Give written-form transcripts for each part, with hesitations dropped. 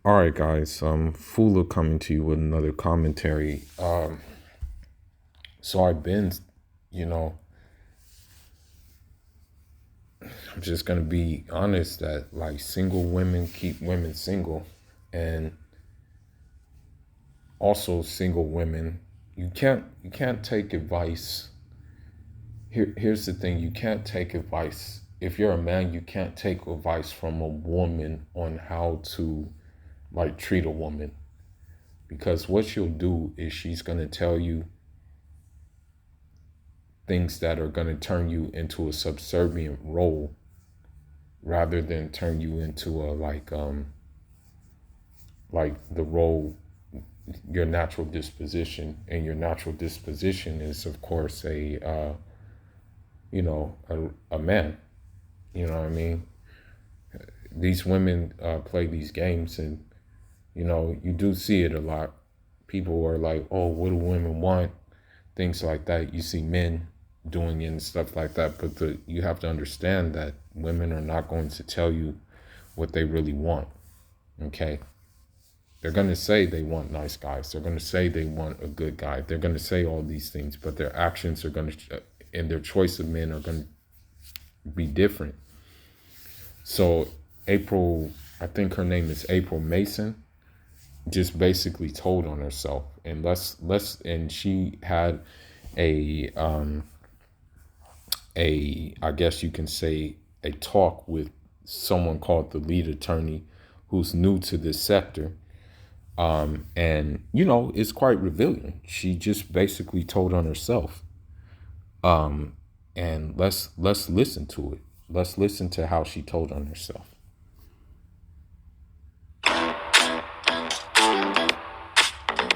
All right, guys. Fula coming to you with another commentary. So I've been, you know, I'm just gonna be honest that like single women keep women single, and also single women, you can't take advice. Here's the thing: you can't take advice. If you're a man, you can't take advice from a woman on how to like treat a woman, because what she'll do is she's gonna tell you things that are going to turn you into a subservient role rather than turn you into a like the role, your natural disposition. And your natural disposition is of course a man. You know what I mean? These women play these games, and you do see it a lot. People are like, oh, what do women want, things like that. You see men doing it and stuff like that, but you have to understand that women are not going to tell you what they really want. Okay, they're going to say they want nice guys, they're going to say they want a good guy, they're going to say all these things, but their actions are going to and their choice of men are going to be different. So April, I think her name is April Mason, just basically told on herself. And and she had a I guess you can say a talk with someone called the lead attorney, who's new to this sector. And it's quite revealing. She just basically told on herself. And let's listen to it. Let's listen to how she told on herself.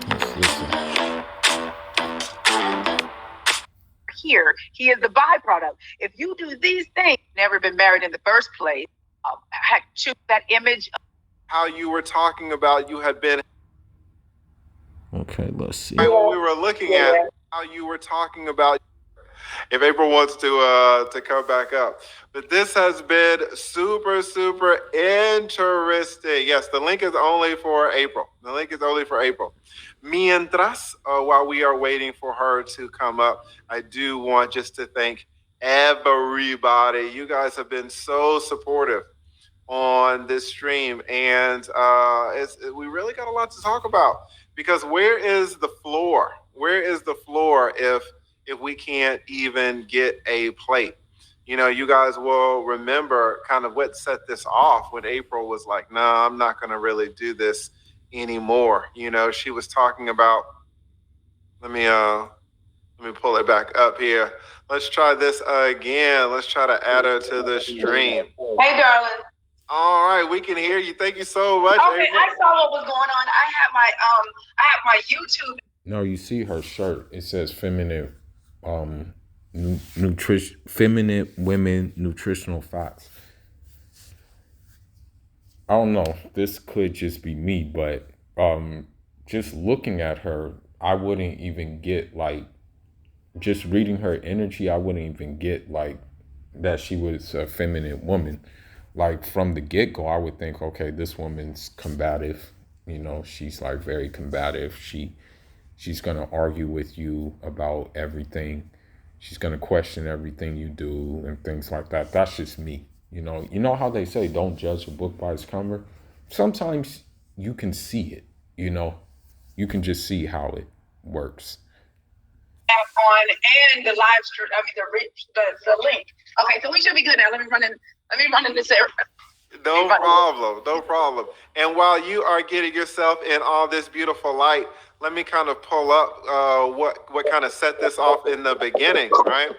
Let's listen. Here, he is the byproduct. If you do these things, never been married in the first place, choose that image. How you were talking about you had been. Okay, let's see. We were looking at how you were talking about. If April wants to come back up, but this has been super, super interesting. Yes, the link is only for April. The link is only for April. Mientras, while we are waiting for her to come up, I do want just to thank everybody. You guys have been so supportive on this stream, and we really got a lot to talk about, because where is the floor? Where is the floor if we can't even get a plate? You guys will remember kind of what set this off when April was like, no, I'm not going to really do this anymore. She was talking about, let me pull it back up here. Let's try this again. Let's try to add her to the stream. Hey, darling. All right, we can hear you. Thank you so much. Okay, April. I saw what was going on. I have my YouTube. No, you see her shirt. It says feminine, feminine women nutritional fats. I don't know. This could just be me, but just looking at her, I wouldn't even get just reading her energy. I wouldn't even get that she was a feminine woman. From the get-go, I would think, okay, this woman's combative. She's very combative. She's gonna argue with you about everything. She's gonna question everything you do and things like that. That's just me. You know how they say don't judge a book by its cover? Sometimes you can see it, you can just see how it works. On and the live stream, the link. Okay, so we should be good now. Let me run in this area. No problem. And while you are getting yourself in all this beautiful light, let me kind of pull up what kind of set this off in the beginning, right?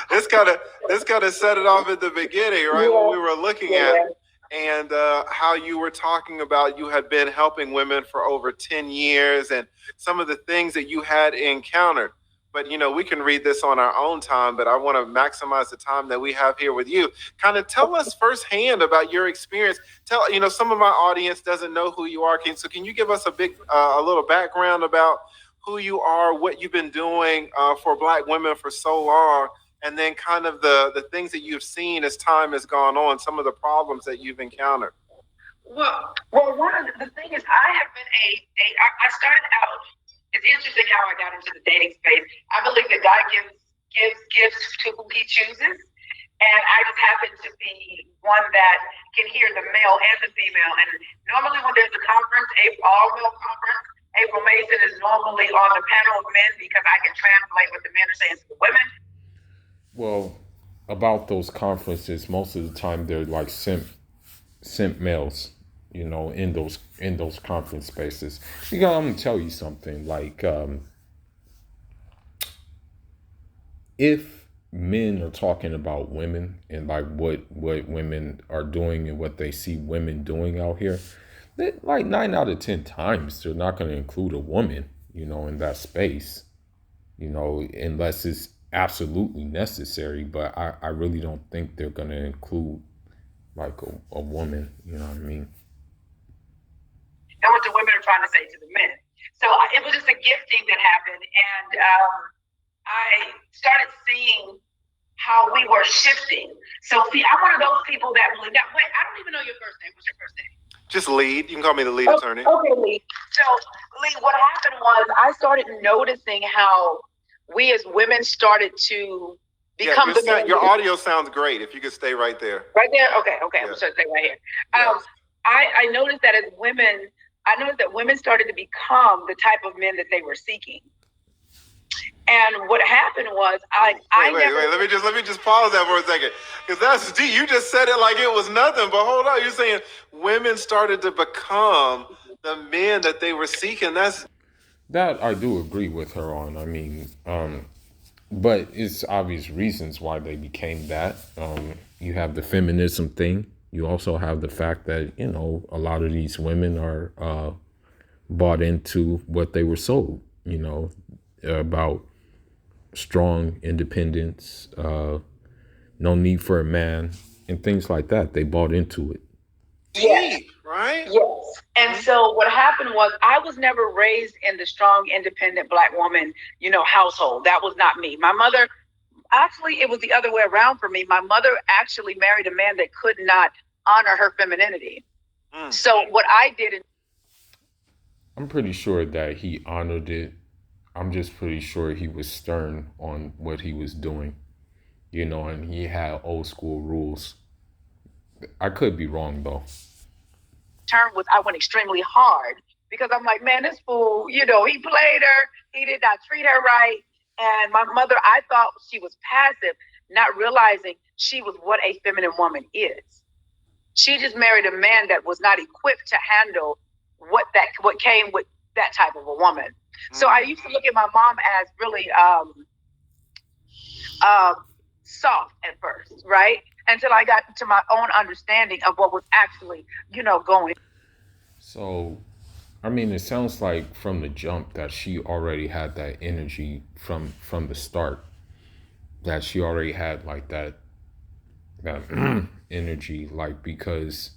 This kind of set it off at the beginning, right? What we were looking at, and how you were talking about you had been helping women for over 10 years and some of the things that you had encountered. But, we can read this on our own time, but I want to maximize the time that we have here with you. Kind of tell us firsthand about your experience. Some of my audience doesn't know who you are. So can you give us a little background about who you are, what you've been doing for Black women for so long, and then kind of the things that you've seen as time has gone on, some of the problems that you've encountered? Well, one of the thing is, I have been a date. I started out. It's interesting how I got into the dating space. I believe that God gives gifts to who He chooses, and I just happen to be one that can hear the male and the female. And normally, when there's a conference, all male conference, April Mason is normally on the panel of men because I can translate what the men are saying to the women. Well, about those conferences, most of the time they're like simp males, in those conference spaces. Because I'm gonna tell you something, like if men are talking about women and like what women are doing and what they see women doing out here, like 9 out of 10 times they're not gonna include a woman, in that space, unless it's absolutely necessary. But I really don't think they're gonna include like a woman, you know what I mean? And what the women are trying to say to the men. So it was just a gifting that happened, and I started seeing how we were shifting. So see, I'm one of those people that really. Now, wait, I don't even know your first name. What's your first name? Just Lead. You can call me the lead attorney. Okay, Lee. So, Lee, what happened was I started noticing how we as women started to become your audio sounds great. If you could stay right there. Right there? Okay. Yeah. I'm just going to stay right here. Yes. I noticed that as women, women started to become the type of men that they were seeking. And what happened was wait. Let me just pause that for a second, because that's deep. You just said it like it was nothing, but hold on. You're saying women started to become the men that they were seeking. That I do agree with her on. I mean, but it's obvious reasons why they became that. You have the feminism thing. You also have the fact that, a lot of these women are bought into what they were sold, about strong independence, no need for a man, and things like that. They bought into it. Yeah, right? Yes. And so what happened was I was never raised in the strong, independent Black woman, household. That was not me. My mother, actually, it was the other way around for me. My mother actually married a man that could not honor her femininity. So what I did... I'm pretty sure that he honored it. I'm just pretty sure he was stern on what he was doing, and he had old school rules. I could be wrong, though. Term was I went extremely hard because I'm like, man, this fool, he played her. He did not treat her right. And my mother, I thought she was passive, not realizing she was what a feminine woman is. She just married a man that was not equipped to handle what came with that type of a woman. So I used to look at my mom as really soft at first, right? Until I got to my own understanding of what was actually, going. So, I mean, it sounds like from the jump that she already had that energy from the start. That she already had like that energy, like, because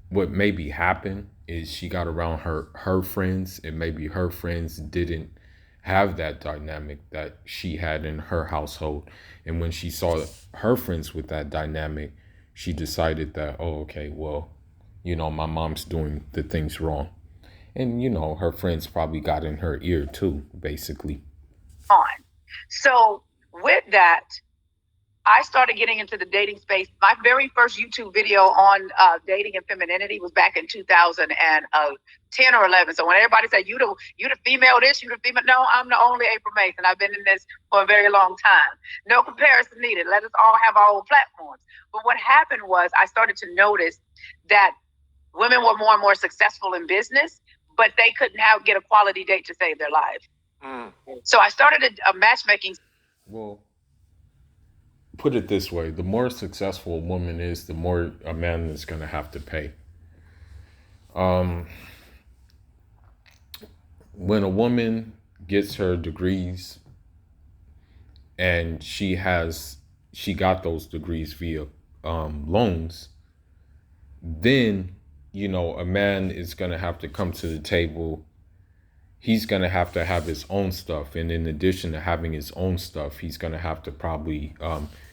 what maybe happened is she got around her friends, and maybe her friends didn't have that dynamic that she had in her household. And when she saw her friends with that dynamic, she decided that, oh, okay, well, my mom's doing the things wrong. And, her friends probably got in her ear too, basically. So with that, I started getting into the dating space. My very first YouTube video on dating and femininity was back in 2010 or 11. So when everybody said, you the female this, you the female, no, I'm the only April Mason. I've been in this for a very long time. No comparison needed. Let us all have our own platforms. But what happened was I started to notice that women were more and more successful in business, but they couldn't get a quality date to save their life. So I started a matchmaking. Well, put it this way, the more successful a woman is, the more a man is going to have to pay. When a woman gets her degrees and she got those degrees via loans, then, a man is going to have to come to the table. He's going to have his own stuff. And in addition to having his own stuff, he's going to have to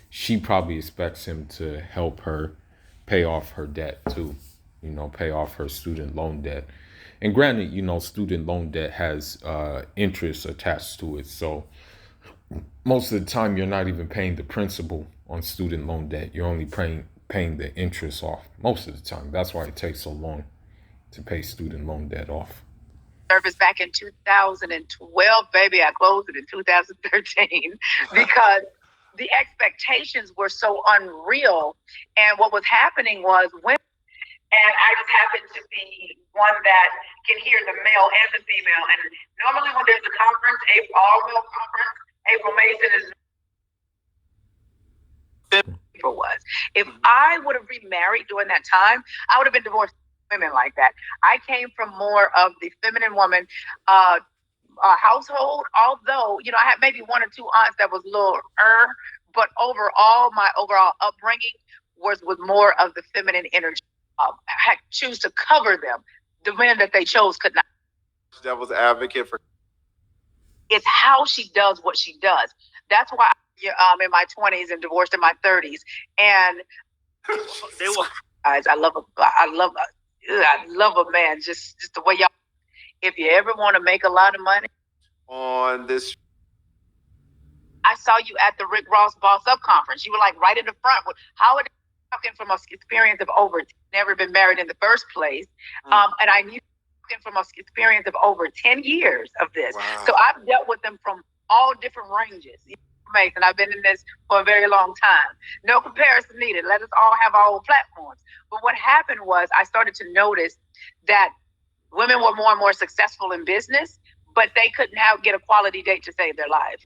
she probably expects him to help her pay off her debt too, pay off her student loan debt. And granted, student loan debt has interest attached to it. So most of the time, you're not even paying the principal on student loan debt. You're only paying the interest off most of the time. That's why it takes so long to pay student loan debt off. Service back in 2012, baby. I closed it in 2013 because the expectations were so unreal. And what was happening was women, and I just happened to be one that can hear the male and the female. And normally when there's a conference, all-male conference, April Mason is was. If I would have remarried during that time, I would have been divorced women like that. I came from more of the feminine woman household, although, I had maybe one or two aunts that was a little but overall, my overall upbringing was with more of the feminine energy. I had to choose to cover them. The men that they chose could not. Devil's advocate for. It's how she does what she does. That's why I'm in my 20s and divorced in my 30s. And they were guys. I love a man. Just the way y'all. If you ever want to make a lot of money on this. I saw you at the Rick Ross Boss Up conference. You were like right in the front. How are they talking from an experience of never been married in the first place? And I knew from an experience of over 10 years of this. Wow. So I've dealt with them from all different ranges. And I've been in this for a very long time. No comparison needed. Let us all have our own platforms. But what happened was I started to notice that women were more and more successful in business, but they couldn't get a quality date to save their lives.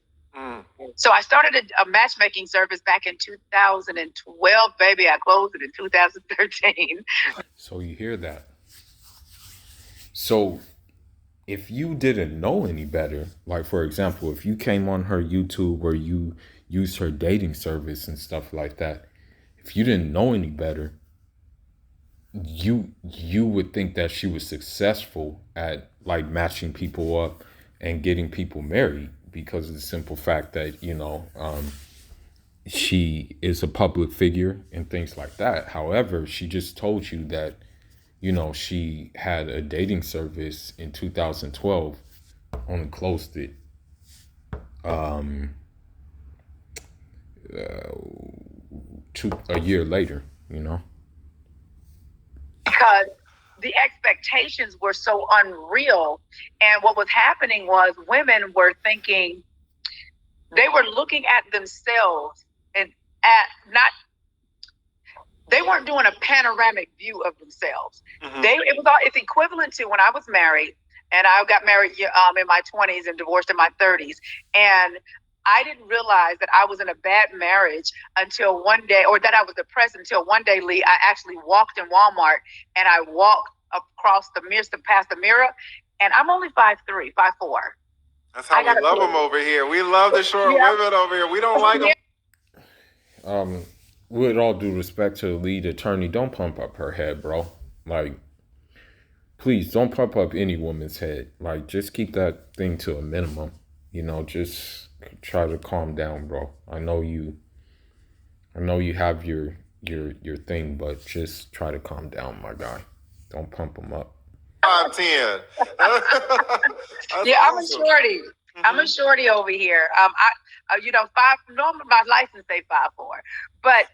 So I started a matchmaking service back in 2012, baby. I closed it in 2013. So you hear that. So if you didn't know any better, like for example, if you came on her YouTube where you used her dating service and stuff like that, if you didn't know any better, you would think that she was successful at like matching people up and getting people married because of the simple fact that, she is a public figure and things like that. However, she just told you that, she had a dating service in 2012, only closed it a year later, Because the expectations were so unreal. And what was happening was women were thinking, they were looking at themselves and they weren't doing a panoramic view of themselves. Mm-hmm. It's equivalent to when I was married, and I got married in my 20s and divorced in my 30s. And I didn't realize that I was in a bad marriage until one day, or that I was depressed until one day, Lee, I actually walked in Walmart and I walked across the mirror, past the mirror, and I'm only 5'3", 5'4". That's how we love them over here. We love the short women over here. We don't like them. With all due respect to the lead attorney, don't pump up her head, bro. Like, please don't pump up any woman's head. Like, just keep that thing to a minimum. Just try to calm down, bro. I know you have your thing, but just try to calm down, my guy. Don't pump them up. 5'10". Yeah, I'm a shorty. Mm-hmm. I'm a shorty over here. Normally my license say 5'4", but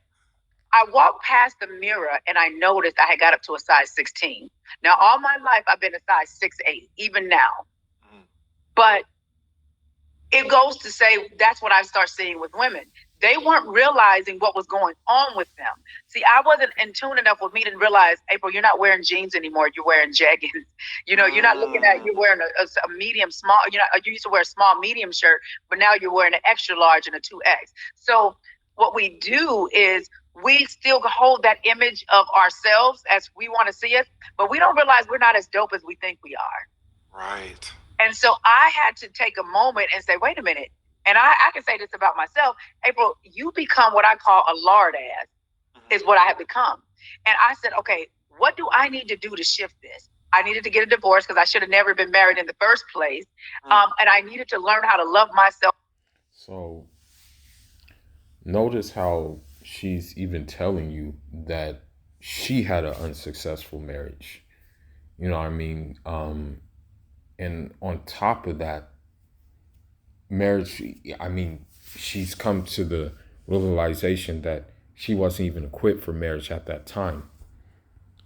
I walked past the mirror and I noticed I had got up to a size 16. Now, all my life I've been a size 6'8", even now. Mm-hmm. But it goes to say that's what I start seeing with women. They weren't realizing what was going on with them. See, I wasn't in tune enough with me to realize, April, you're not wearing jeans anymore. You're wearing jeggings. You're not looking at, you're wearing a medium, small, you used to wear a small, medium shirt, but now you're wearing an extra large and a 2X. So what we do is we still hold that image of ourselves as we want to see us, but we don't realize we're not as dope as we think we are. Right. And so I had to take a moment and say, wait a minute. And I can say this about myself. April, you become what I call a lard ass, is what I have become. And I said, okay, what do I need to do to shift this? I needed to get a divorce because I should have never been married in the first place. And I needed to learn how to love myself. So notice how she's even telling you that she had an unsuccessful marriage. You know what I mean? And on top of that, marriage, I mean, she's come to the realization that she wasn't even equipped for marriage at that time.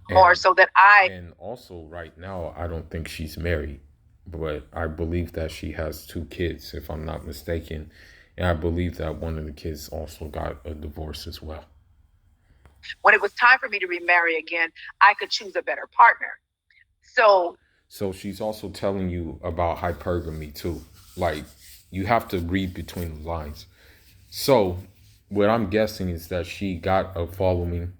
More so that And also right now, I don't think she's married, but I believe that she has 2 kids, if I'm not mistaken. And I believe that one of the kids also got a divorce as well. When it was time for me to remarry again, I could choose a better partner. So she's also telling you about hypergamy too. Like, you have to read between the lines. So what I'm guessing is that she got a following,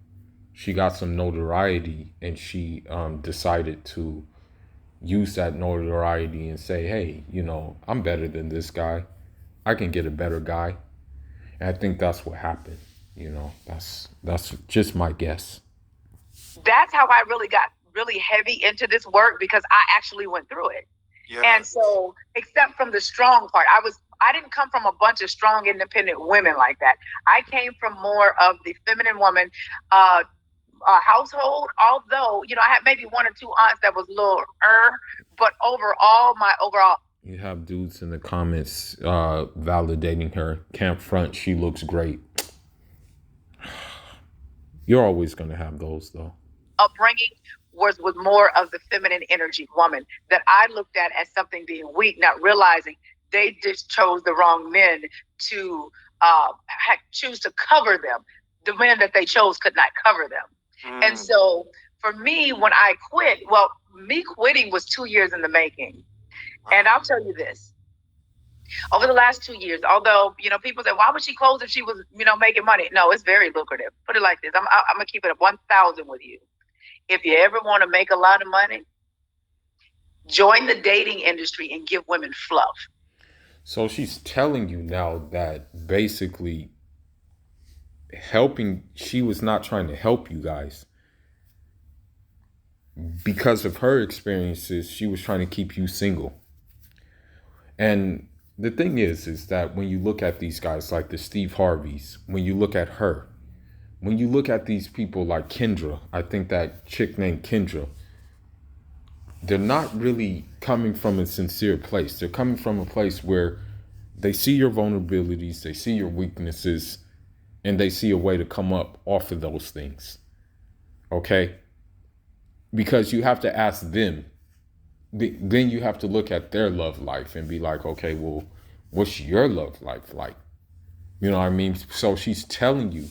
she got some notoriety, and she decided to use that notoriety and say, hey, you know, I'm better than this guy. I can get a better guy. And I think that's what happened. You know, that's just my guess. That's how I really got really heavy into this work, because I actually went through it. Yeah. And so, except from the strong part, I didn't come from a bunch of strong, independent women like that. I came from more of the feminine woman household. Although, you know, I had maybe 1 or 2 aunts that was a little but overall, You have dudes in the comments validating her. Camp front, she looks great. You're always going to have those, though. Upbringing was more of the feminine energy woman that I looked at as something being weak, not realizing they just chose the wrong men to choose to cover them. The men that they chose could not cover them. And so for me, when I quit, well, me quitting was 2 years in the making. And I'll tell you this. Over the last 2 years, although, you know, people say, why would she close if she was, you know, making money? No, it's very lucrative. Put it like this. I'm going to keep it at 1,000 with you. If you ever want to make a lot of money, join the dating industry and give women fluff. So she's telling you now that basically she was not trying to help you guys. Because of her experiences, she was trying to keep you single. And the thing is that when you look at these guys like the Steve Harveys, when you look at her, when you look at these people like Kendra, I think that chick named Kendra, they're not really coming from a sincere place. They're coming from a place where they see your vulnerabilities, they see your weaknesses, and they see a way to come up off of those things. Okay? Because you have to ask them. Then you have to look at their love life and be like, okay, well, what's your love life like? You know what I mean? So she's telling you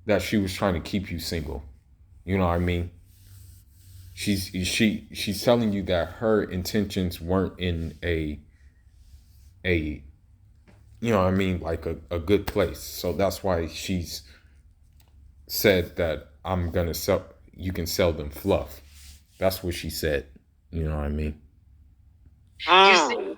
that she was trying to keep you single. You know what I mean? She's telling you that her intentions weren't in a you know what I mean, like a good place. So that's why she's said that you can sell them fluff. That's what she said. You know what I mean? You see,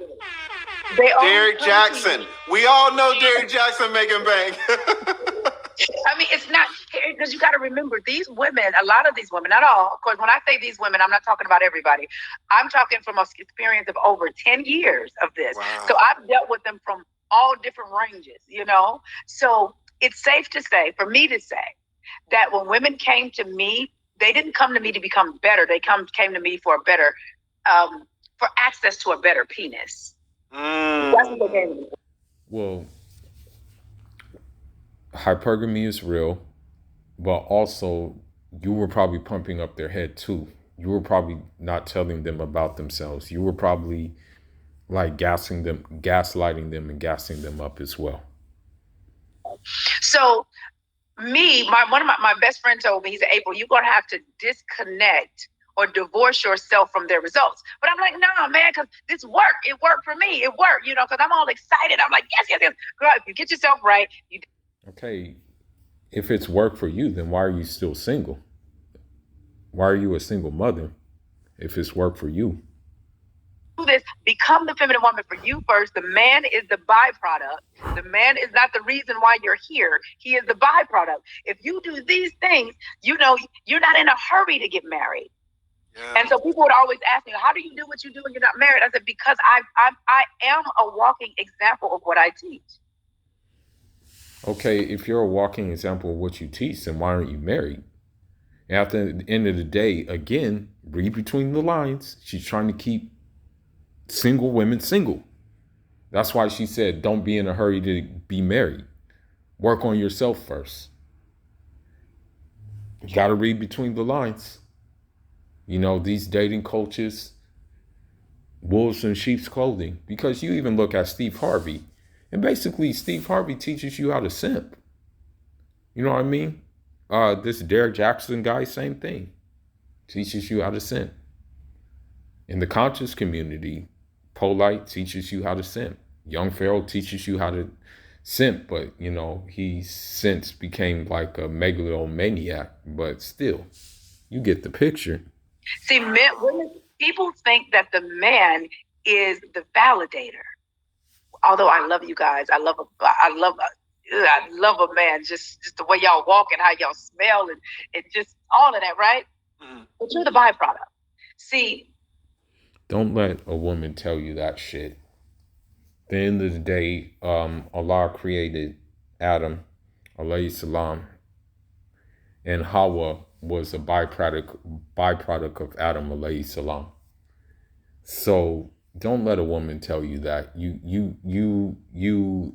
Derrick Jackson. We all know Derrick Jackson making bank. I mean, it's not, because you got to remember, these women, a lot of these women, not all, of course, when I say these women, I'm not talking about everybody. I'm talking from an experience of over 10 years of this. Wow. So I've dealt with them from all different ranges, you know? So it's safe to say, for me to say, that when women came to me, they didn't come to me to become better. They came to me for a better, for access to a better penis. That's what they came to me for. Well, hypergamy is real, but also you were probably pumping up their head too. You were probably not telling them about themselves. You were probably like gaslighting them and gassing them up as well. So one of my best friend told me, he said, April, you're going to have to disconnect or divorce yourself from their results. But I'm like, no, man, because this worked. It worked for me. It worked, you know, because I'm all excited. I'm like, yes. Girl, if you get yourself right. Okay, if it's worked for you, then why are you still single? Why are you a single mother if it's worked for you? Do this, become the feminine woman for you first. The man is the byproduct. The man is not the reason why you're here. He is the byproduct. If you do these things, you know, you're not in a hurry to get married. Yeah. And so people would always ask me, how do you do what you do when you're not married? I said, because I am a walking example of what I teach. Okay, if you're a walking example of what you teach, then why aren't you married? At the end of the day, again, read between the lines. She's trying to keep single women single. That's why she said, don't be in a hurry to be married. Work on yourself first. You got to read between the lines. You know, these dating coaches, wolves in sheep's clothing. Because you even look at Steve Harvey. And basically, Steve Harvey teaches you how to simp. You know what I mean? This Derek Jackson guy, same thing. Teaches you how to simp. In the conscious community, Polite teaches you how to simp. Young Pharaoh teaches you how to simp, but, you know, he since became like a megalomaniac. But still, you get the picture. See, people think that the man is the validator. Although I love you guys, I love a man, just the way y'all walk and how y'all smell and just all of that, right? Mm-hmm. But you're the byproduct. See, don't let a woman tell you that shit. At the end of the day, Allah created Adam, alayhi salam, and Hawa was a byproduct of Adam, alayhi salam. So don't let a woman tell you that. You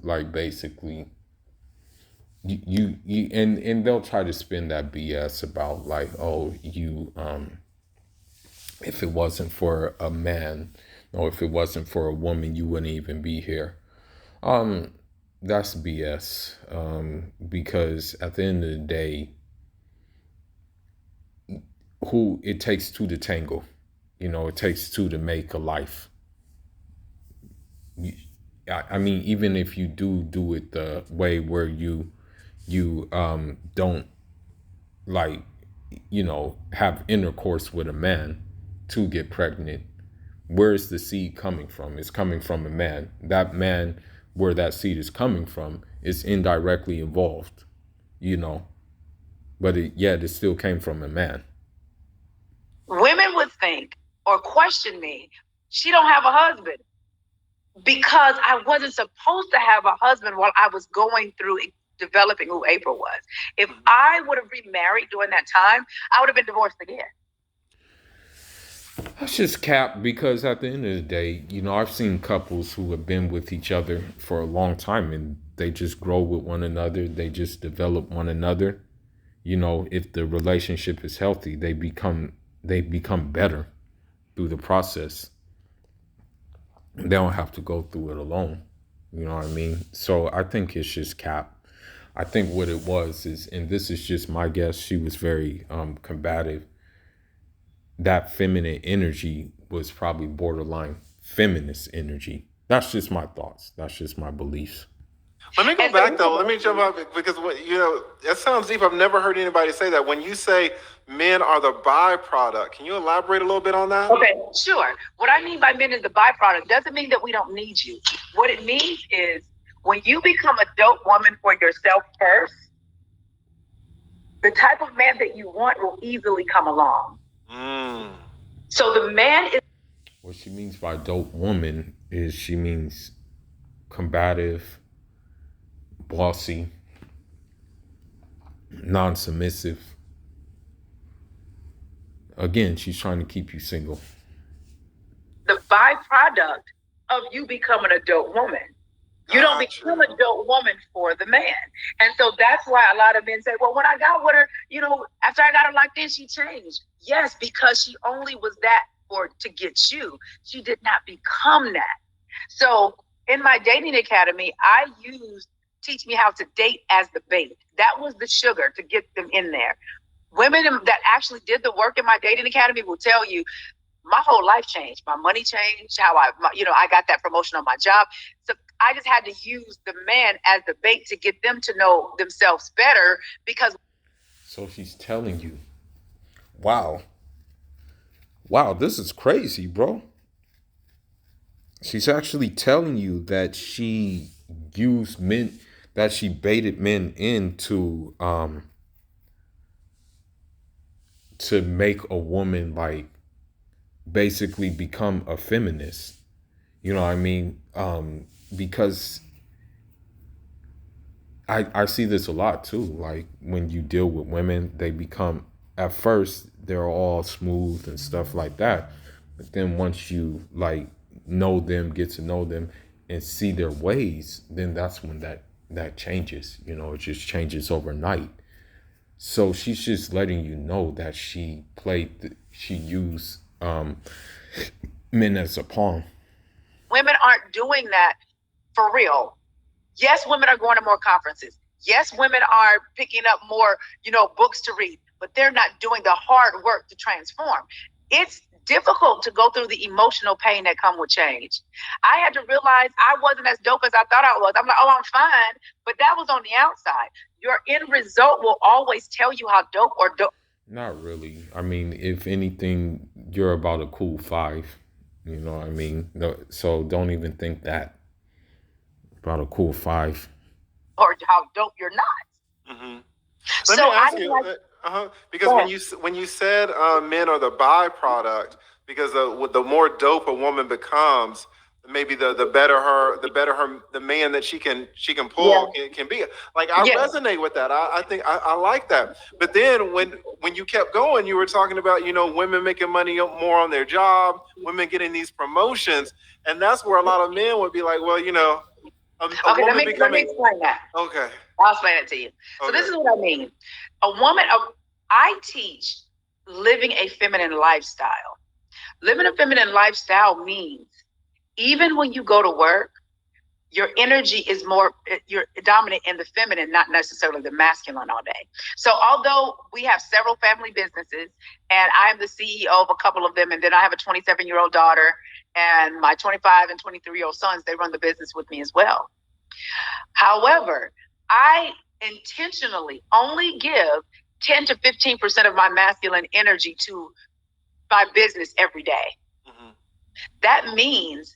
like basically you and they'll try to spin that BS about like, oh, you if it wasn't for a man, or if it wasn't for a woman, you wouldn't even be here. That's BS. Because at the end of the day, it takes two to tango. You know, it takes two to make a life. I mean, even if you do it the way where you don't like, you know, have intercourse with a man to get pregnant, where is the seed coming from? It's coming from a man. That man, where that seed is coming from, is indirectly involved, you know, but it still came from a man. Women would think or question me, she don't have a husband, because I wasn't supposed to have a husband while I was going through developing who April was. If I would have remarried during that time, I would have been divorced again. That's just cap, because at the end of the day, you know, I've seen couples who have been with each other for a long time and they just grow with one another. They just develop one another. You know, if the relationship is healthy, they become better through the process. They don't have to go through it alone. You know what I mean? So I think it's just cap. I think what it was is, and this is just my guess, she was very combative. That feminine energy was probably borderline feminist energy. That's just my thoughts. That's just my beliefs. Let me go back though. Let me jump up, because that sounds deep. I've never heard anybody say that. When you say men are the byproduct, can you elaborate a little bit on that? Okay, sure. What I mean by men is the byproduct doesn't mean that we don't need you. What it means is when you become a dope woman for yourself first, the type of man that you want will easily come along. So the man is... What she means by dope woman is she means combative, bossy, non-submissive. Again, she's trying to keep you single. The byproduct of you becoming a dope woman. You don't become a dope woman for the man. And so that's why a lot of men say, well, when I got with her, you know, after I got her locked in, she changed. Yes, because she only was that to get you. She did not become that. So in my dating academy, I used Teach Me How to Date as the bait. That was the sugar to get them in there. Women that actually did the work in my dating academy will tell you, my whole life changed. My money changed. I got that promotion on my job. So I just had to use the man as the bait to get them to know themselves better, because. So she's telling you, wow, this is crazy, bro. She's actually telling you that she used men, that she baited men into to make a woman like basically become a feminist. You know what I mean? Because I see this a lot too. Like when you deal with women, they become at first they're all smooth and stuff like that, but then once you like know them, get to know them, and see their ways, then that's when that changes. It just changes overnight. So she's just letting you know that she used men as a pawn. Women aren't doing that for real. Yes, women are going to more conferences. Yes, women are picking up more, books to read, but they're not doing the hard work to transform. It's difficult to go through the emotional pain that come with change. I had to realize I wasn't as dope as I thought I was. I'm like, oh, I'm fine. But that was on the outside. Your end result will always tell you how dope or dope. Not really. I mean, if anything, you're about a cool 5. You know what I mean? So don't even think that. About a cool 5. Or how dope you're not. Mm-hmm. Let me ask you, because when you said men are the byproduct, because the more dope a woman becomes, maybe the better the man that she can pull can be. Like I resonate with that. I think I like that. But then when you kept going, you were talking about women making money more on their job, women getting these promotions, and that's where a lot of men would be like, well, okay, let me explain that. Okay. I'll explain it to you. So this is what I mean. I teach living a feminine lifestyle. Living a feminine lifestyle means even when you go to work, your energy is you're dominant in the feminine, not necessarily the masculine all day. So although we have several family businesses and I am the CEO of a couple of them, and then I have a 27-year-old daughter and my 25 and 23-year-old sons, they run the business with me as well. However, I intentionally only give 10 to 15% of my masculine energy to my business every day. Mm-hmm. That means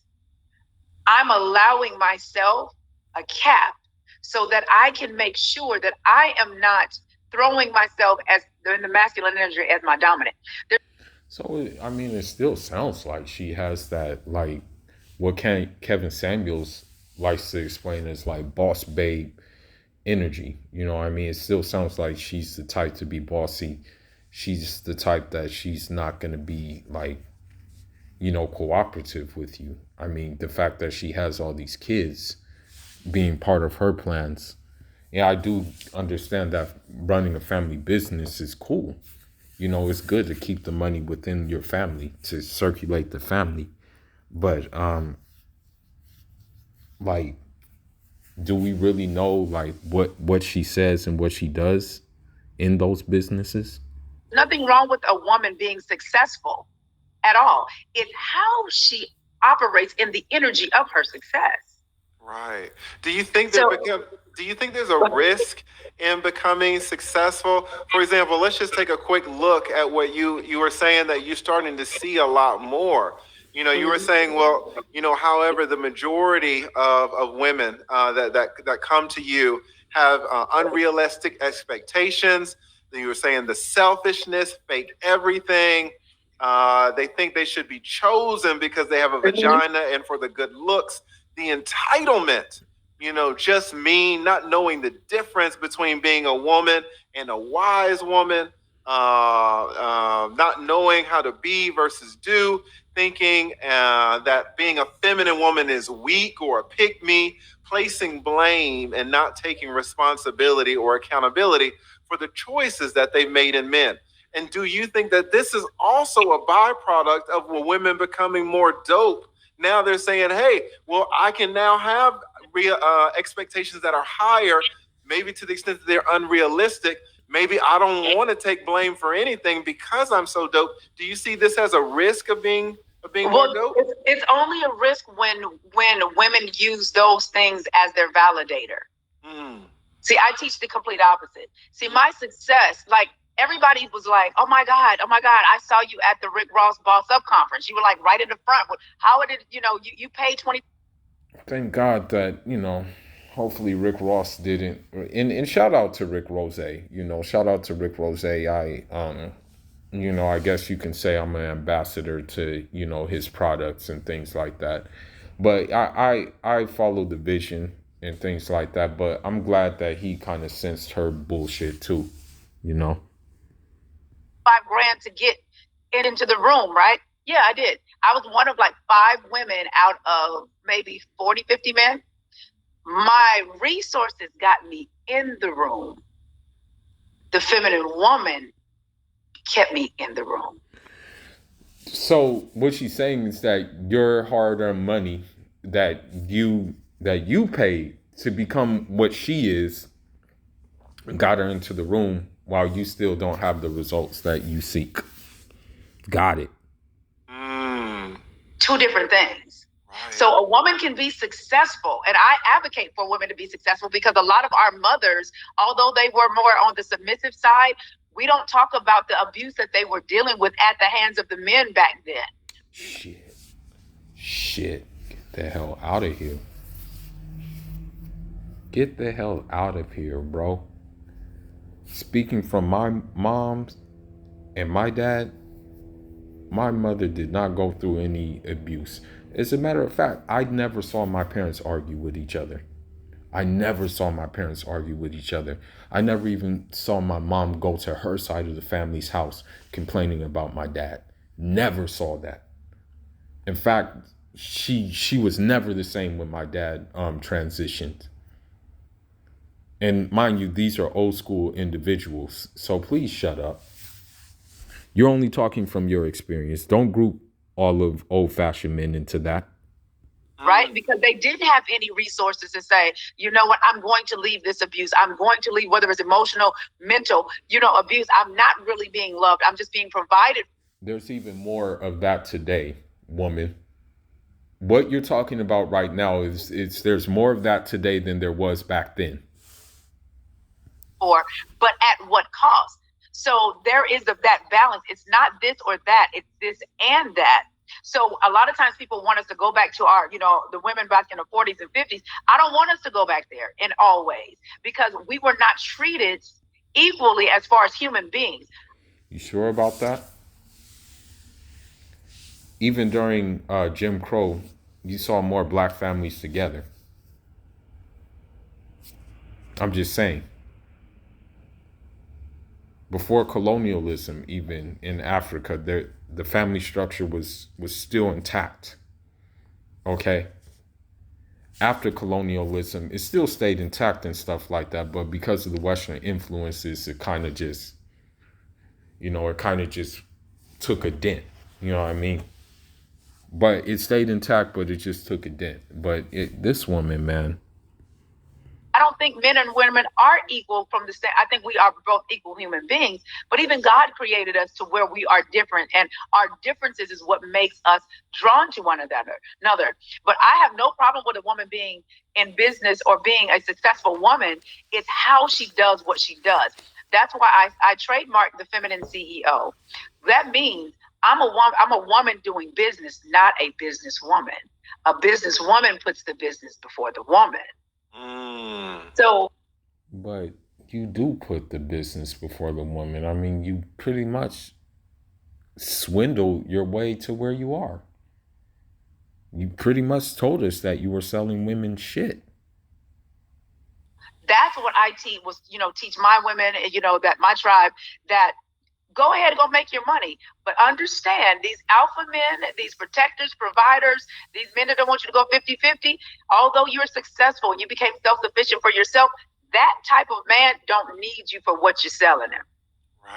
I'm allowing myself a cap so that I can make sure that I am not throwing myself as in the masculine energy as my dominant. So, I mean, it still sounds like she has that, like, what Kevin Samuels likes to explain as, like, boss babe energy. You know what I mean? It still sounds like she's the type to be bossy. She's the type that she's not going to be, like, cooperative with you. I mean, the fact that she has all these kids being part of her plans. Yeah, I do understand that running a family business is cool. It's good to keep the money within your family, to circulate the family. But, like, do we really know, like, what she says and what she does in those businesses? Nothing wrong with a woman being successful at all. It's how she operates in the energy of her success. Right. Do you think there's a risk in becoming successful? For example, let's just take a quick look at what you were saying that you're starting to see a lot more. You were saying, well, however, the majority of women that come to you have unrealistic expectations. You were saying the selfishness, fake everything. They think they should be chosen because they have a vagina and for the good looks. The entitlement, just mean not knowing the difference between being a woman and a wise woman, not knowing how to be versus do, thinking that being a feminine woman is weak or a pick-me, placing blame and not taking responsibility or accountability for the choices that they've made in men. And do you think that this is also a byproduct of women becoming more dope? Now they're saying, hey, well, I can now have expectations that are higher, maybe to the extent that they're unrealistic. Maybe I don't want to take blame for anything because I'm so dope. Do you see this as a risk of being more dope? It's only a risk when women use those things as their validator. See, I teach the complete opposite. See, my success, like, everybody was like, oh my God, I saw you at the Rick Ross Boss Up conference. You were like right in the front. How did, you paid 20. Thank God that, hopefully Rick Ross didn't. And shout out to Rick Rose. Shout out to Rick Rose. I guess you can say I'm an ambassador to, his products and things like that. But I follow the vision and things like that. But I'm glad that he kind of sensed her bullshit too, $5,000 to get into the room, right? Yeah, I did. I was one of like 5 women out of maybe 40, 50 men. My resources got me in the room. The feminine woman kept me in the room. So what she's saying is that your hard-earned money that you paid to become what she is got her into the room while you still don't have the results that you seek. Got it. Two different things. Right. So a woman can be successful, and I advocate for women to be successful because a lot of our mothers, although they were more on the submissive side, we don't talk about the abuse that they were dealing with at the hands of the men back then. Shit. Get the hell out of here. Get the hell out of here, bro. Speaking from my mom and my dad, my mother did not go through any abuse. As a matter of fact, I never saw my parents argue with each other. I never even saw my mom go to her side of the family's house complaining about my dad. Never saw that. In fact, she was never the same when my dad transitioned. And mind you, these are old school individuals. So please shut up. You're only talking from your experience. Don't group all of old-fashioned men into that. Right? Because they didn't have any resources to say, you know what, I'm going to leave this abuse. I'm going to leave, whether it's emotional, mental, abuse. I'm not really being loved. I'm just being provided. There's even more of that today, woman. What you're talking about right now is there's more of that today than there was back then. But at what cost? So there is that balance. It's not this or that. It's this and that. So a lot of times people want us to go back to our, the women back in the 40s and 50s. I don't want us to go back there in all ways because we were not treated equally as far as human beings. You sure about that? Even during Jim Crow, you saw more black families together. I'm just saying. Before colonialism, even in Africa, the family structure was still intact. Okay? After colonialism, it still stayed intact and stuff like that, but because of the Western influences, it kind of just took a dent. You know what I mean? But it stayed intact, but it just took a dent. But this woman, man. I don't think men and women are equal from the same. I think we are both equal human beings, but even God created us to where we are different, and our differences is what makes us drawn to one another. But I have no problem with a woman being in business or being a successful woman. It's how she does what she does. That's why I trademarked the feminine CEO. That means I'm a woman doing business, not a businesswoman. A businesswoman puts the business before the woman. So, but you do put the business before the woman. I mean, you pretty much swindle your way to where you are. You pretty much told us that you were selling women shit. That's what I teach my women, that my tribe, that go ahead and go make your money. But understand these alpha men, these protectors, providers, these men that don't want you to go 50-50, although you're successful and you became self-sufficient for yourself, that type of man don't need you for what you're selling him.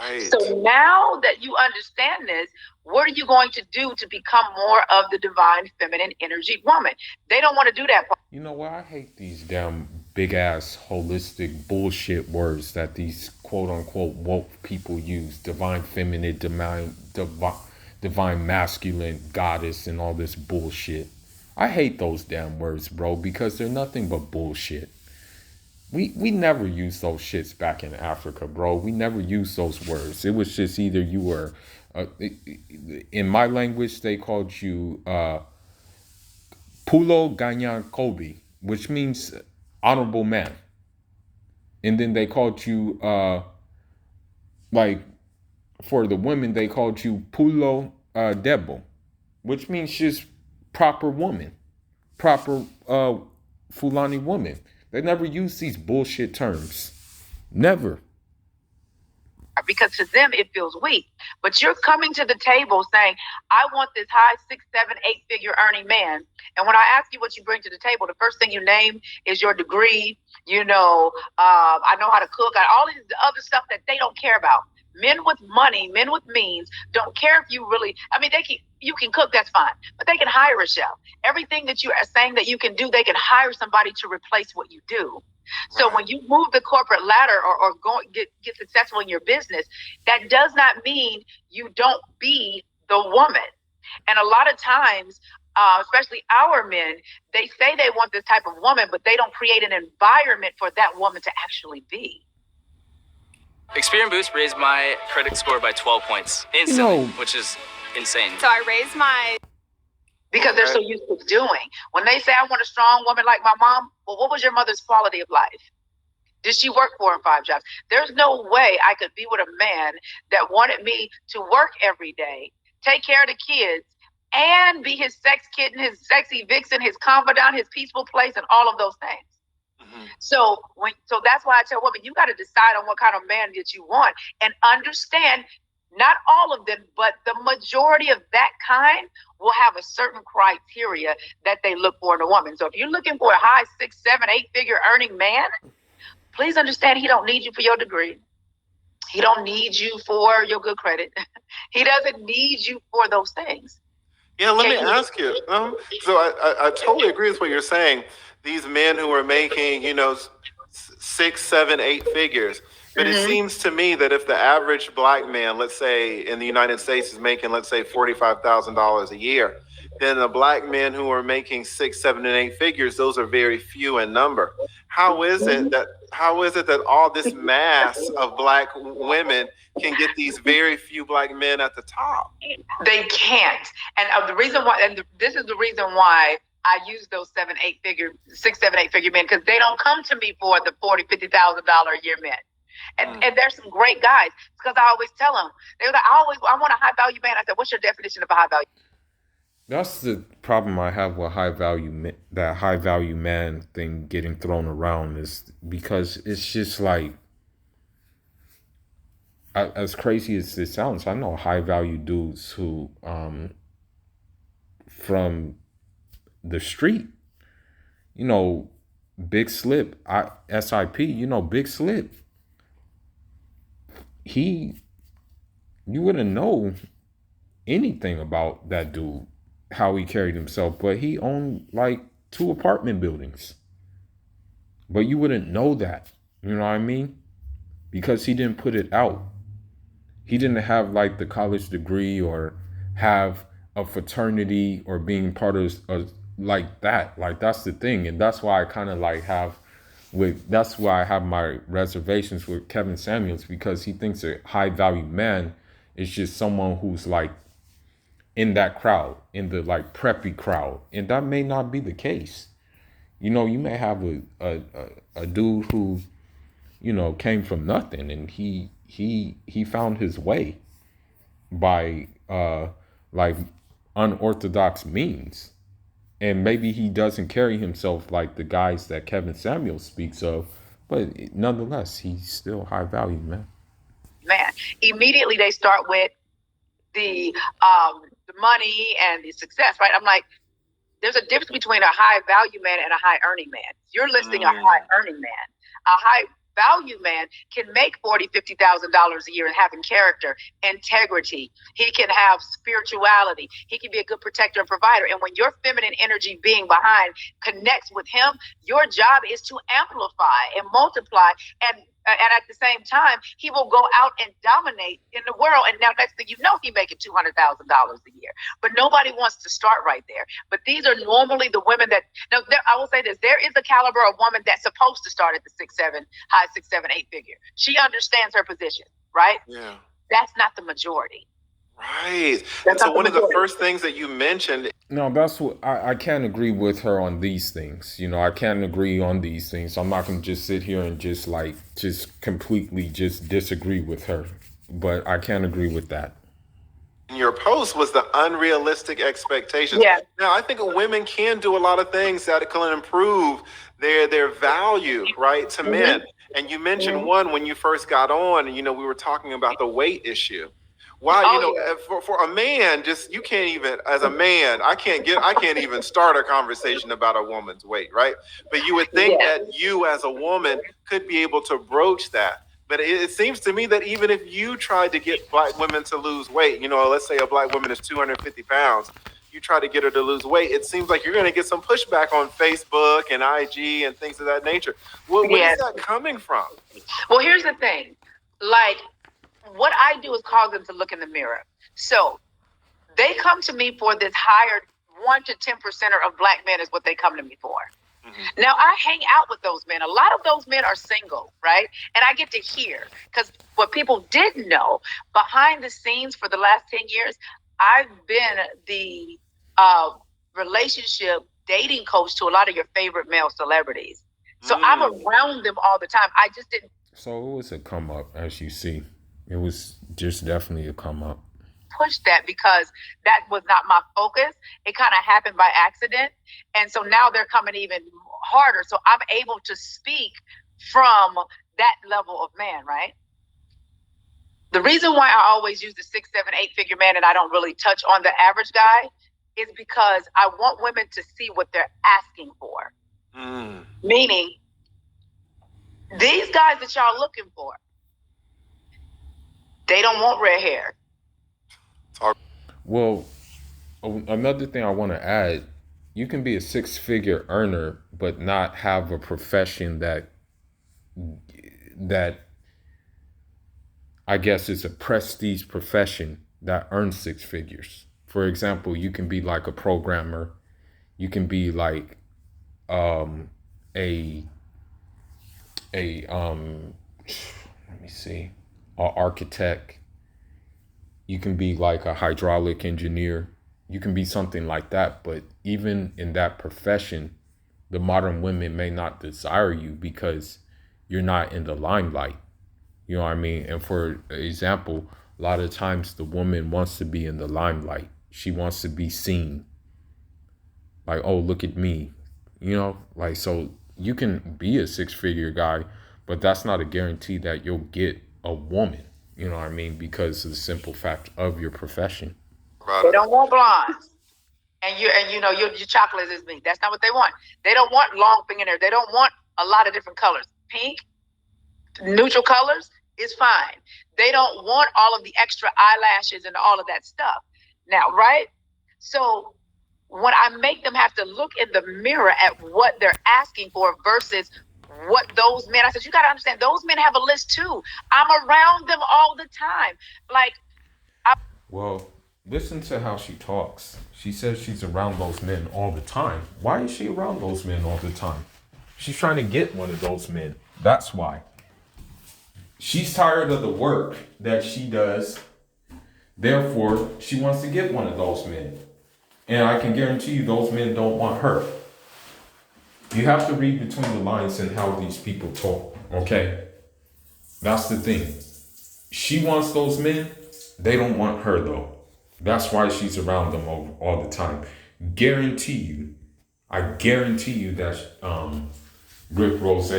Right. So now that you understand this, what are you going to do to become more of the divine feminine energy woman? They don't want to do that. You know what? I hate these damn big ass holistic bullshit words that these quote unquote woke people use. Divine feminine, divine masculine, goddess, and all this bullshit. I hate those damn words, bro, because they're nothing but bullshit. We never used those shits back in Africa, bro. We never used those words. It was just either you were, in my language, they called you Pulo Ganyan Kobe, which means honorable man. And then they called you, for the women, they called you Pulo Debo, which means just proper woman, proper Fulani woman. They never use these bullshit terms. Never. because to them it feels weak. But you're coming to the table saying, I want this high 6, 7, 8-figure earning man. And when I ask you what you bring to the table, the first thing you name is your degree. I know how to cook, all of the other stuff that they don't care about. Men with money, men with means, don't care if you really, you can cook, that's fine, but they can hire a chef. Everything that you are saying that you can do, they can hire somebody to replace what you do. So when you move the corporate ladder or get successful in your business, that does not mean you don't be the woman. And a lot of times, especially our men, they say they want this type of woman, but they don't create an environment for that woman to actually be. Experience Boost raised my credit score by 12 points instantly, which is insane. So I raised my... Because they're so used to doing. When they say, I want a strong woman like my mom, well, what was your mother's quality of life? Did she work 4 and 5 jobs? There's no way I could be with a man that wanted me to work every day, take care of the kids, and be his sex kitten, his sexy vixen, his confidant, his peaceful place, and all of those things. So that's why I tell women, you got to decide on what kind of man that you want and understand not all of them, but the majority of that kind will have a certain criteria that they look for in a woman. So if you're looking for a high 6, 7, 8-figure earning man, please understand he don't need you for your degree. He don't need you for your good credit. He doesn't need you for those things. Yeah, let me ask you. So I totally agree with what you're saying. These men who are making, 6, 7, 8 figures. But it seems to me that if the average black man, let's say in the United States, is making, let's say, $45,000 a year, then the black men who are making 6, 7, and 8 figures, those are very few in number. How is it that all this mass of black women can get these very few black men at the top? They can't. And this is the reason why I use those 6, 7, 8 figure men, because they don't come to me for the $40,000, $50,000 a year men. And there's some great guys, because I always tell them, they're like, I want a high value man. I said, what's your definition of a high value? That's the problem I have with that high value man thing getting thrown around, is because it's just like, as crazy as it sounds, I know high value dudes who, from the street, Big Slip, SIP, Big Slip. You wouldn't know anything about that dude, how he carried himself, but he owned like 2 apartment buildings. But you wouldn't know that, you know what I mean? Because he didn't put it out. He didn't have like the college degree or have a fraternity or being part of like that. Like, that's the thing. And that's why I kind of like that's why I have my reservations with Kevin Samuels, because he thinks a high value man is just someone who's like in that crowd, in the like preppy crowd. And that may not be the case. You may have a dude who, came from nothing, and he found his way by like unorthodox means. And maybe he doesn't carry himself like the guys that Kevin Samuels speaks of, but nonetheless, he's still high value, man. Immediately they start with the money and the success, right? I'm like, there's a difference between a high value man and a high earning man. You're listing a high earning man. A high value man can make $40,000, $50,000 a year and having character, integrity. He can have spirituality. He can be a good protector and provider. And when your feminine energy being behind connects with him, your job is to amplify and multiply. And at the same time, he will go out and dominate in the world. And now next thing you know, he's making $200,000 a year. But nobody wants to start right there. But these are normally the women that, I will say this, there is a caliber of woman that's supposed to start at the high 6, 7, 8 figure. She understands her position, right? Yeah. That's not the majority. Right. And so one of the first things that you mentioned. No, that's what I can't agree with her on these things. I can't agree on these things. I'm not going to just sit here and just completely just disagree with her. But I can't agree with that. Your post was the unrealistic expectations. Yeah. Now, I think women can do a lot of things that can improve their value, right, to men. And you mentioned one when you first got on, and we were talking about the weight issue. Why, for a man, just you can't even, as a man, I can't even start a conversation about a woman's weight, right? But you would think that you as a woman could be able to broach that. But it seems to me that even if you tried to get Black women to lose weight, let's say a Black woman is 250 pounds, you try to get her to lose weight, it seems like you're going to get some pushback on Facebook and IG and things of that nature. Where is that coming from? Well, here's the thing. Like, what I do is cause them to look in the mirror. So they come to me for this higher 1 to 10% of Black men is what they come to me for. Mm-hmm. Now, I hang out with those men. A lot of those men are single, right? And I get to hear, because what people didn't know, behind the scenes for the last 10 years, I've been the relationship dating coach to a lot of your favorite male celebrities. So I'm around them all the time. I just didn't. So it was a come up, as you see. It was just definitely a come up. Push that because that was not my focus. It kind of happened by accident. And so now they're coming even harder. So I'm able to speak from that level of man, right? The reason why I always use the 6, 7, 8-figure man and I don't really touch on the average guy is because I want women to see what they're asking for. Meaning, these guys that y'all looking for, they don't want red hair. Well, another thing I want to add, you can be a 6-figure earner, but not have a profession that I guess is a prestige profession that earns 6 figures. For example, you can be like a programmer. You can be like let me see, an architect. You can be like a hydraulic engineer. You can be something like that. But even in that profession, the modern women may not desire you because you're not in the limelight. You know what I mean? And for example, a lot of times the woman wants to be in the limelight. She wants to be seen. Like, oh, look at me. Like, so you can be a 6-figure guy, but that's not a guarantee that you'll get a woman. You know what I mean? Because of the simple fact of your profession. They don't want blondes. And your chocolate is me. That's not what they want. They don't want long fingernails. They don't want a lot of different colors. Pink, neutral colors is fine. They don't want all of the extra eyelashes and all of that stuff. Now, right? So when I make them have to look in the mirror at what they're asking for versus what those men, I said, you got to understand, those men have a list too. I'm around them all the time. Well, listen to how she talks. She says she's around those men all the time. Why is she around those men all the time? She's trying to get one of those men. That's why. She's tired of the work that she does. Therefore, she wants to get one of those men. And I can guarantee you those men don't want her. You have to read between the lines and how these people talk, okay? That's the thing. She wants those men. They don't want her, though. That's why she's around them all the time. I guarantee you that Rick Rose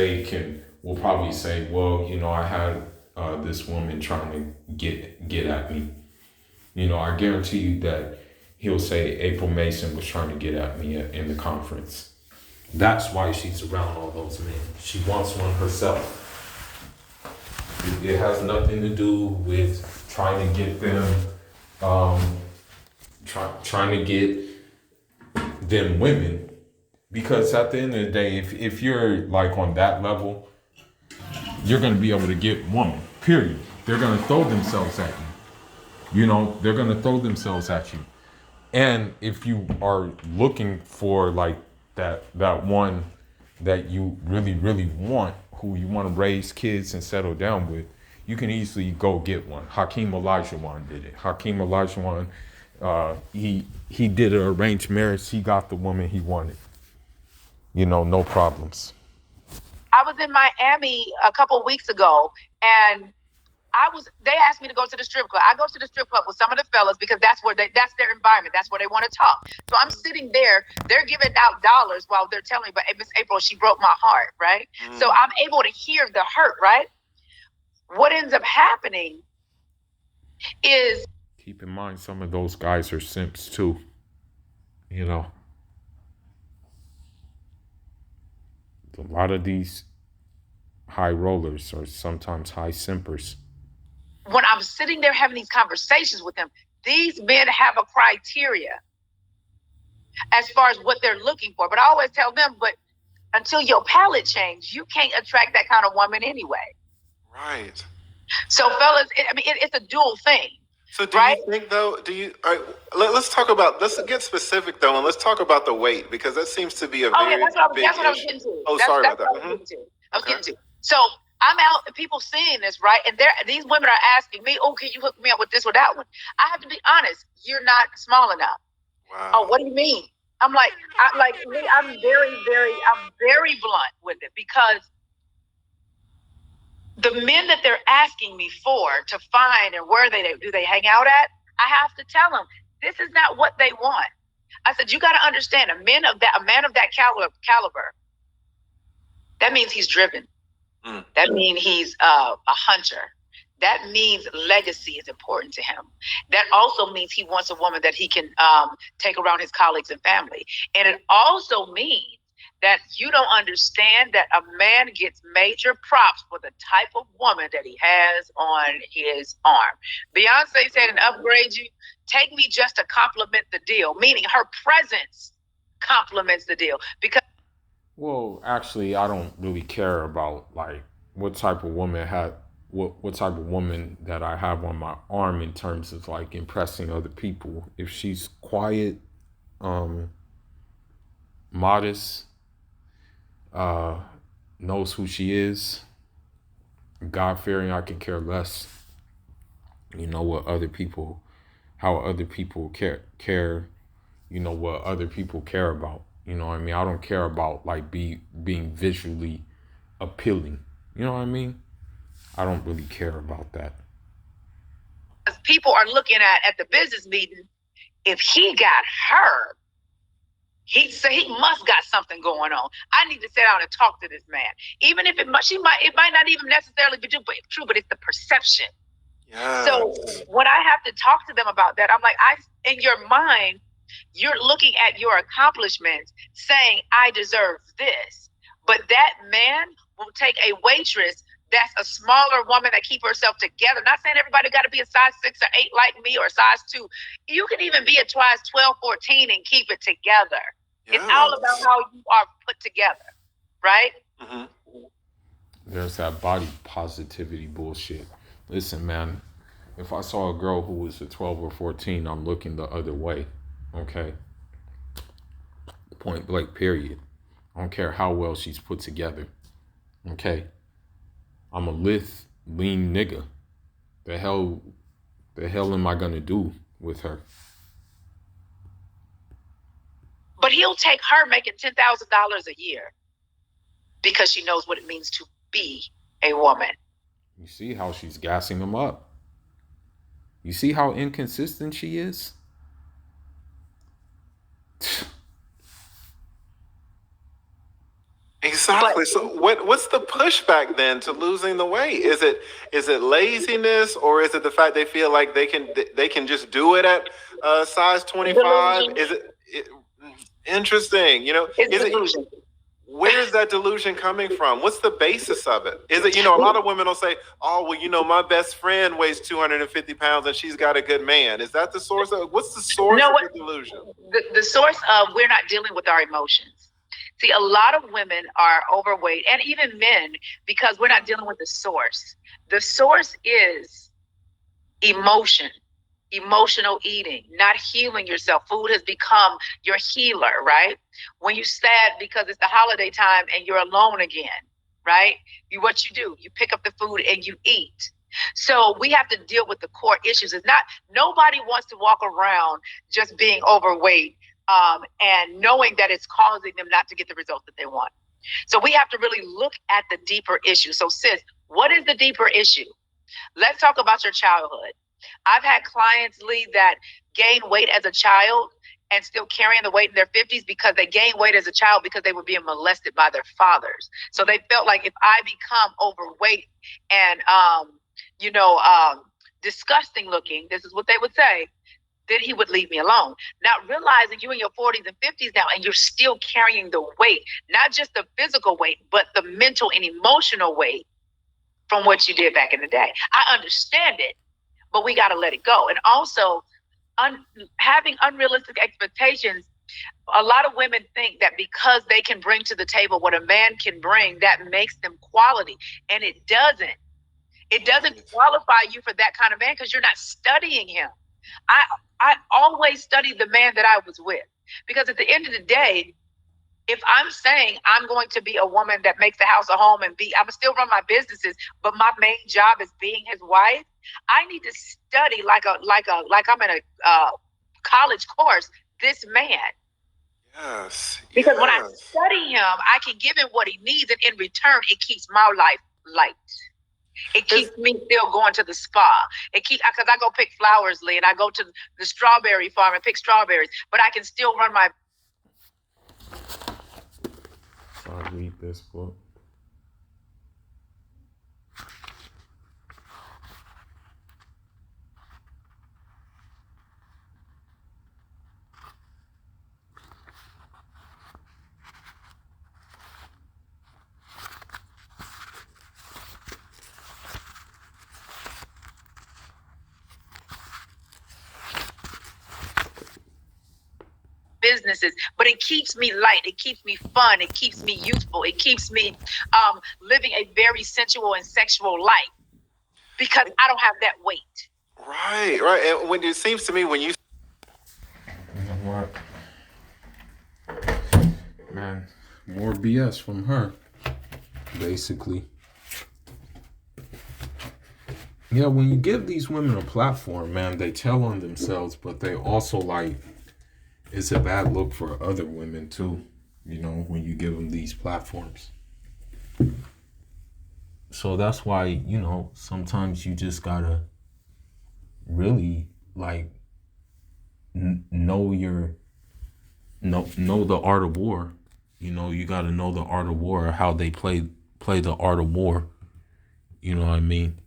will probably say, well, I had this woman trying to get at me. I guarantee you that he'll say April Mason was trying to get at me in the conference. That's why she's around all those men. She wants one herself. It has nothing to do with trying to get them, trying to get them women. Because at the end of the day, if you're like on that level, you're going to be able to get woman, period. They're going to throw themselves at you. They're going to throw themselves at you. And if you are looking for like that one that you really, really want, who you want to raise kids and settle down with, you can easily go get one. Hakeem Olajuwon did it. Hakeem Olajuwon, he did an arranged marriage. He got the woman he wanted. No problems. I was in Miami a couple weeks ago, and they asked me to go to the strip club. I go to the strip club with some of the fellas because that's their environment. That's where they want to talk. So I'm sitting there, they're giving out dollars while they're telling me, but hey, Miss April, she broke my heart, right? So I'm able to hear the hurt, right? What ends up happening is, keep in mind, some of those guys are simps too. You know, a lot of these high rollers are sometimes high simpers. When I'm sitting there having these conversations with them, these men have a criteria as far as what they're looking for. But I always tell them, but until your palate change, you can't attract that kind of woman anyway. Right. So fellas, it's a dual thing. So do you think though, all right, let's get specific though, and let's talk about the weight, because that seems to be a very big issue. That's what I was getting to. Oh, sorry about that. I was getting to. So I'm out and people seeing this, right? And these women are asking me, oh, can you hook me up with this or that one? I have to be honest, you're not small enough. Wow. Oh, what do you mean? I'm very blunt with it, because the men that they're asking me for to find and where do they hang out at, I have to tell them this is not what they want. I said, you got to understand, a man of that caliber, that means he's driven. That means he's a hunter. That means legacy is important to him. That also means he wants a woman that he can take around his colleagues and family. And it also means that you don't understand that a man gets major props for the type of woman that he has on his arm. Beyonce said, and upgrade you, take me just to compliment the deal, meaning her presence complements the deal. Because, well, actually, I don't really care about like what type of woman what type of woman that I have on my arm in terms of like impressing other people. If she's quiet, modest, knows who she is, God-fearing, I can care less. You know what other people, how other people care. You know what other people care about. You know what I mean? I don't care about like being visually appealing. You know what I mean? I don't really care about that. People are looking at the business meeting. If he got her, he must got something going on. I need to sit down and talk to this man. Even if it might not even necessarily be true, but it's the perception. Yeah. So when I have to talk to them about that, I'm like, in your mind, you're looking at your accomplishments saying, I deserve this. But that man will take a waitress that's a smaller woman that keep herself together. Not saying everybody got to be a size 6 or 8 like me, or size 2. You can even be a size 12, 14 and keep it together. Yes. It's all about how you are put together, right? Mm-hmm. There's that body positivity bullshit. Listen, man, if I saw a girl who was a 12 or 14, I'm looking the other way, okay? Point blank, period. I don't care how well she's put together, okay? I'm a lean nigga. The hell am I gonna do with her? But he'll take her making $10,000 a year because she knows what it means to be a woman. You see how she's gassing him up? You see how inconsistent she is? Exactly. So what's the pushback then to losing the weight? Is it laziness, or is it the fact they feel like they can just do it at size 25? Is it interesting? You know, where's that delusion coming from? What's the basis of it? Is it, a lot of women will say, oh, well, my best friend weighs 250 pounds and she's got a good man. Is that the source of, what's the source of the delusion? The source of, we're not dealing with our emotions. See, a lot of women are overweight, and even men, because we're not dealing with the source. The source is emotion, emotional eating, not healing yourself. Food has become your healer, right? When you're sad because it's the holiday time and you're alone again, right? What you do, you pick up the food and you eat. So we have to deal with the core issues. Nobody wants to walk around just being overweight and knowing that it's causing them not to get the results that they want. So we have to really look at the deeper issue. So sis, what is the deeper issue? Let's talk about your childhood. I've had clients leave that gain weight as a child and still carrying the weight in their 50s because they gained weight as a child because they were being molested by their fathers. So they felt like if I become overweight and, disgusting looking, this is what they would say, then he would leave me alone. Not realizing you're in your 40s and 50s now and you're still carrying the weight, not just the physical weight, but the mental and emotional weight from what you did back in the day. I understand it, but we got to let it go. And also, having unrealistic expectations. A lot of women think that because they can bring to the table what a man can bring, that makes them quality. And it doesn't. It doesn't qualify you for that kind of man because you're not studying him. I always studied the man that I was with, because at the end of the day, if I'm saying I'm going to be a woman that makes the house a home and I'm still run my businesses, but my main job is being his wife, I need to study like I'm in a college course, this man. Yes. Because when I study him, I can give him what he needs, and in return, it keeps my life light. It keeps me still going to the spa. Because I go pick flowers, Lee, and I go to the strawberry farm and pick strawberries, but I can still run my. So I read this book. Businesses, but it keeps me light, it keeps me fun, it keeps me youthful, it keeps me living a very sensual and sexual life because I don't have that weight. Right. And when it seems to me when you know what, man, more BS from her, basically. Yeah, when you give these women a platform, man, they tell on themselves, but they also it's a bad look for other women too, when you give them these platforms. So that's why, sometimes you just gotta really know the art of war. You gotta know the art of war, how they play the art of war. You know what I mean?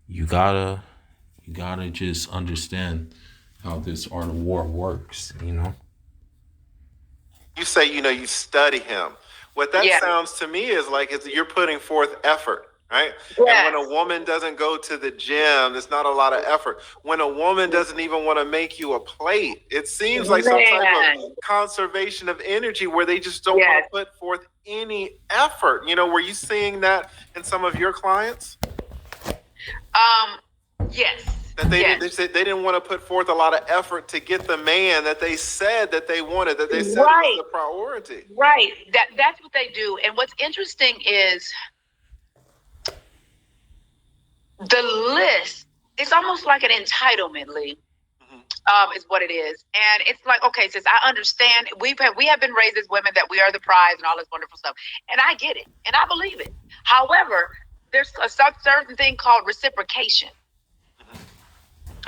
You gotta just understand how this art of war works, You say, you study him. What that sounds to me is like you're putting forth effort, right? Yes. And when a woman doesn't go to the gym, there's not a lot of effort. When a woman doesn't even want to make you a plate, it seems like some type of conservation of energy where they just don't want to put forth any effort. Were you seeing that in some of your clients? Yes. That they said they didn't want to put forth a lot of effort to get the man that they said that they wanted, that they said was the priority. Right. That's what they do. And what's interesting is the list. It's almost like an entitlement, Lee. Is what it is. And it's like, okay, sis, I understand. We have been raised as women that we are the prize and all this wonderful stuff. And I get it. And I believe it. However, there's a certain thing called reciprocation.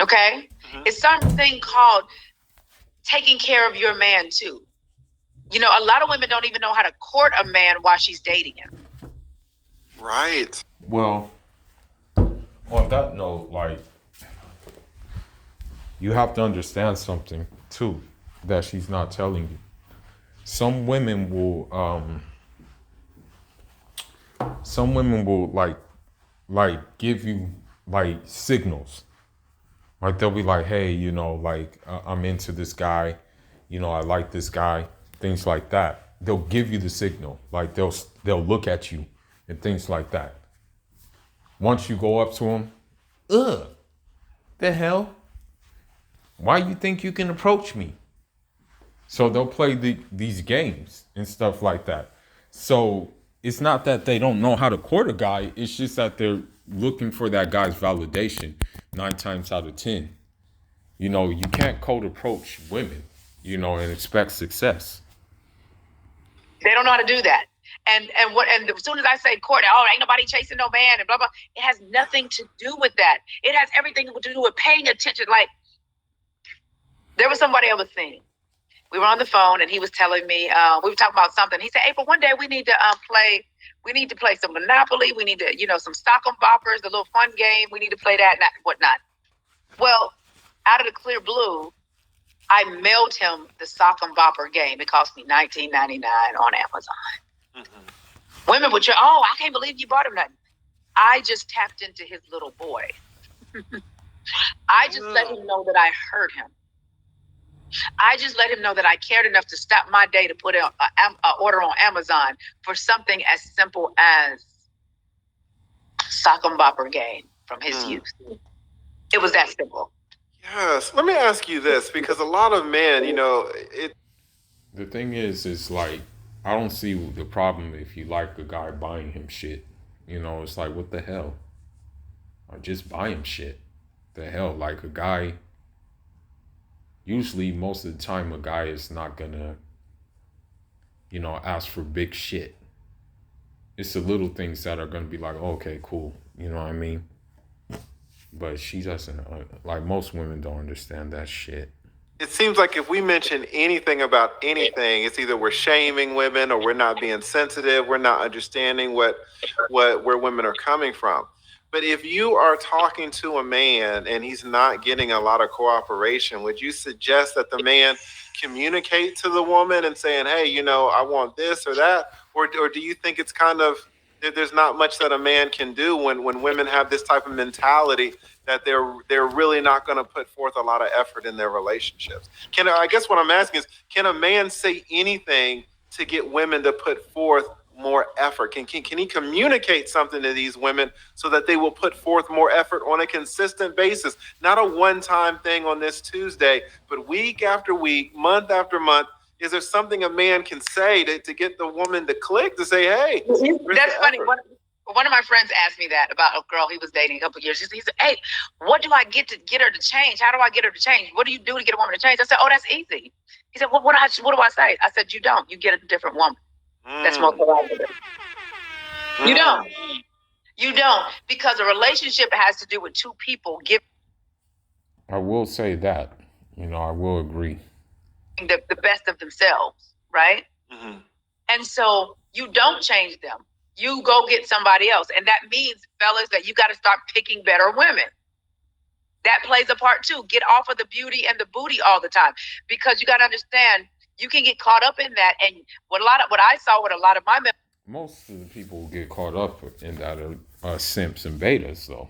Okay? It's something called taking care of your man too. A lot of women don't even know how to court a man while she's dating him. Right. Well, on that note, you have to understand something too that she's not telling you. Some women will give you signals. They'll be like, hey, I'm into this guy, I like this guy, things like that. They'll give you the signal, they'll look at you and things like that. Once you go up to them, the hell? Why you think you can approach me? So they'll play these games and stuff like that. So it's not that they don't know how to court a guy. It's just that they're looking for that guy's validation 9 times out of 10. You can't cold approach women, and expect success. They don't know how to do that. And as soon as I say Courtney, oh, ain't nobody chasing no man and blah blah, it has nothing to do with that. It has everything to do with paying attention. Like, there was somebody I was seeing. We were on the phone and he was telling me, we were talking about something. He said, April, one day we need to play some Monopoly. We need to, some stock 'em boppers, the little fun game. We need to play that and whatnot. Well, out of the clear blue, I mailed him the sock 'em bopper game. It cost me $19.99 on Amazon. Mm-hmm. Women would say, oh, I can't believe you bought him nothing. I just tapped into his little boy. I just let him know that I heard him. I just let him know that I cared enough to stop my day to put an order on Amazon for something as simple as sock 'em bopper game from his youth. It was that simple. Yes. Let me ask you this, because a lot of men, The thing is like, I don't see the problem if you like a guy buying him shit. It's like, what the hell? I just buy him shit. The hell? Like, a guy, usually most of the time a guy is not gonna, ask for big shit. It's the little things that are gonna be like, oh, okay, cool. You know what I mean? But she doesn't, like, most women don't understand that shit. It seems like if we mention anything about anything, it's either we're shaming women or we're not being sensitive. We're not understanding where women are coming from. But if you are talking to a man and he's not getting a lot of cooperation, would you suggest that the man communicate to the woman and saying, hey, I want this or that? Or do you think it's kind of, there's not much that a man can do when women have this type of mentality that they're really not going to put forth a lot of effort in their relationships? I guess what I'm asking is, can a man say anything to get women to put forth more effort? Can he communicate something to these women so that they will put forth more effort on a consistent basis? Not a one-time thing on this Tuesday, but week after week, month after month. Is there something a man can say to get the woman to click, to say, hey? That's funny. One of my friends asked me that about a girl he was dating a couple of years. He said, hey, what do I get to get her to change? How do I get her to change? What do you do to get a woman to change? I said, oh, that's easy. He said, well, what do I say? I said, you don't. You get a different woman. That's more collaborative. You don't. You don't. Because a relationship has to do with two people giving. I will say that. I will agree. The best of themselves, right? Mm-hmm. And so you don't change them. You go get somebody else. And that means, fellas, that you got to start picking better women. That plays a part too. Get off of the beauty and the booty all the time. Because you got to understand, you can get caught up in that. And what I saw with a lot of my men. Most of the people who get caught up in that are simps and betas, though.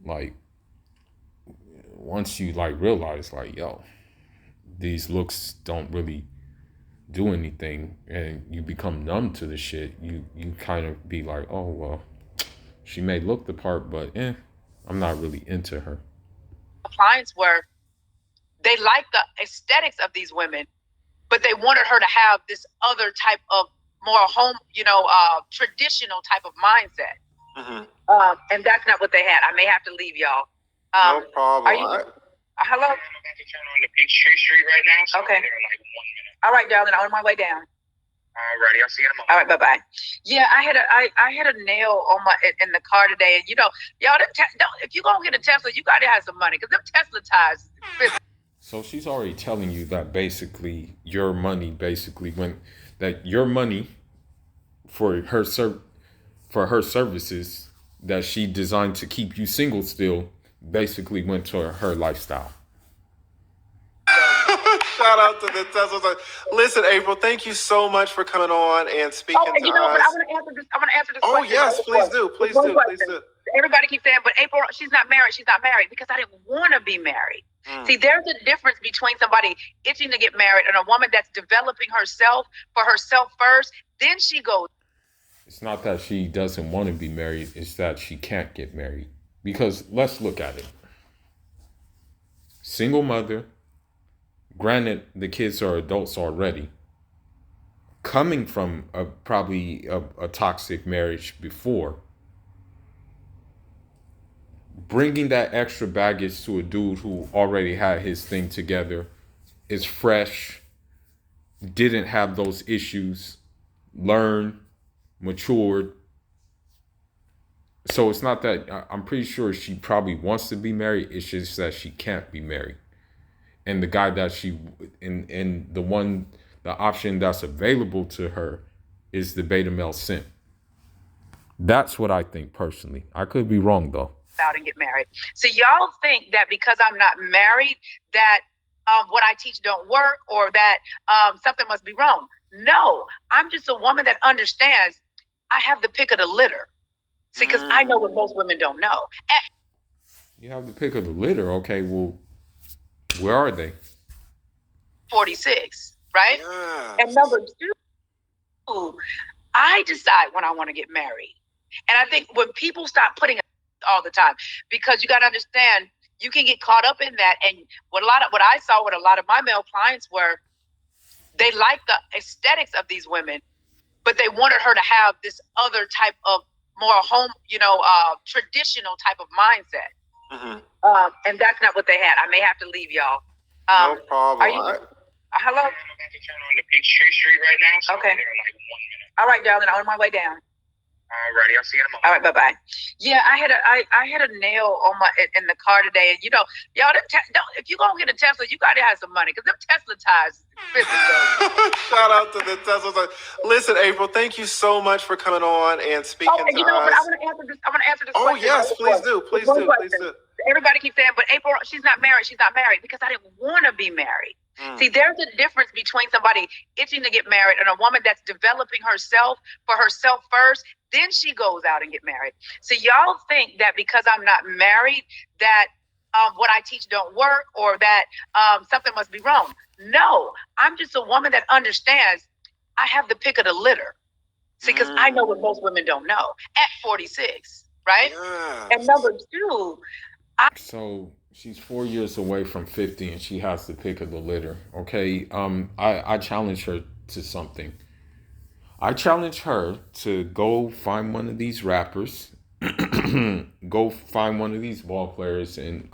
Like, once you realize, yo, these looks don't really do anything, and you become numb to the shit, you kind of be like, oh, well, she may look the part, but I'm not really into her. Clients were, they liked the aesthetics of these women, but they wanted her to have this other type of more home, traditional type of mindset. Mm-hmm. And that's not what they had. I may have to leave y'all. No problem. Hello? I'm about to turn on the Peachtree Street right now. So okay. I'm there in 1 minute. All right, darling. I'm on my way down. Alrighty, I'll see you in a moment. All right, bye-bye. Yeah, I had a nail on in the car today, and y'all, if you're gonna get a Tesla, you gotta have some money, because them Tesla tires. So she's already telling you that basically your money your money for her services that she designed to keep you single still basically went to her lifestyle. Shout out to the Tesla. Listen, April, thank you so much for coming on and speaking to us. But I want to answer this question. Oh, yes, please do. Please do. Everybody keeps saying, but April, she's not married. She's not married because I didn't want to be married. See, there's a difference between somebody itching to get married and a woman that's developing herself for herself first. Then she goes. It's not that she doesn't want to be married. It's that she can't get married. Because let's look at it. Single mother. Granted, the kids are adults already. Coming from probably a toxic marriage before. Bringing that extra baggage to a dude who already had his thing together, is fresh, didn't have those issues. learned, matured. So it's not that I'm pretty sure she probably wants to be married. It's just that she can't be married. And the guy that and the option that's available to her is the beta male simp. That's what I think personally. I could be wrong though. Out and get married. So y'all think that because I'm not married, that what I teach don't work, or that something must be wrong. No, I'm just a woman that understands I have the pick of the litter. See, because I know what most women don't know. You have the pick of the litter. Okay, well, where are they? 46, right? Yes. And number two, I decide when I want to get married. And I think when people stop putting it all the time, because you got to understand, you can get caught up in that. And what I saw with a lot of my male clients were, they liked the aesthetics of these women, but they wanted her to have this other type of more home, traditional type of mindset. Mm-hmm. And that's not what they had. I may have to leave y'all. No problem. Are you, hello? I'm about to turn on the Peachtree Street right now. So Okay. I'll be there in like 1 minute. All right, darling. I'm on my way down. Alrighty, I'll see you in a moment. All right, bye-bye. Yeah, I had a nail on in the car today, and y'all, if you gonna get a Tesla, you gotta have some money, because them Tesla tires is expensive. Shout out to the Tesla. Listen, April, thank you so much for coming on and speaking to us. But I want to answer this Oh, question. yes, please do. Please do. Please do. Everybody keeps saying, but April, she's not married, because I didn't want to be married. See, there's a difference between somebody itching to get married and a woman that's developing herself for herself first. Then she goes out and get married. So y'all think that because I'm not married, that what I teach don't work, or that something must be wrong. No, I'm just a woman that understands I have the pick of the litter. See, because I know what most women don't know at 46, right? Yes. And number two, So she's 4 years away from 50, and she has the pick of the litter. Okay, I challenge her to something. I challenge her to go find one of these rappers, go find one of these ball players, and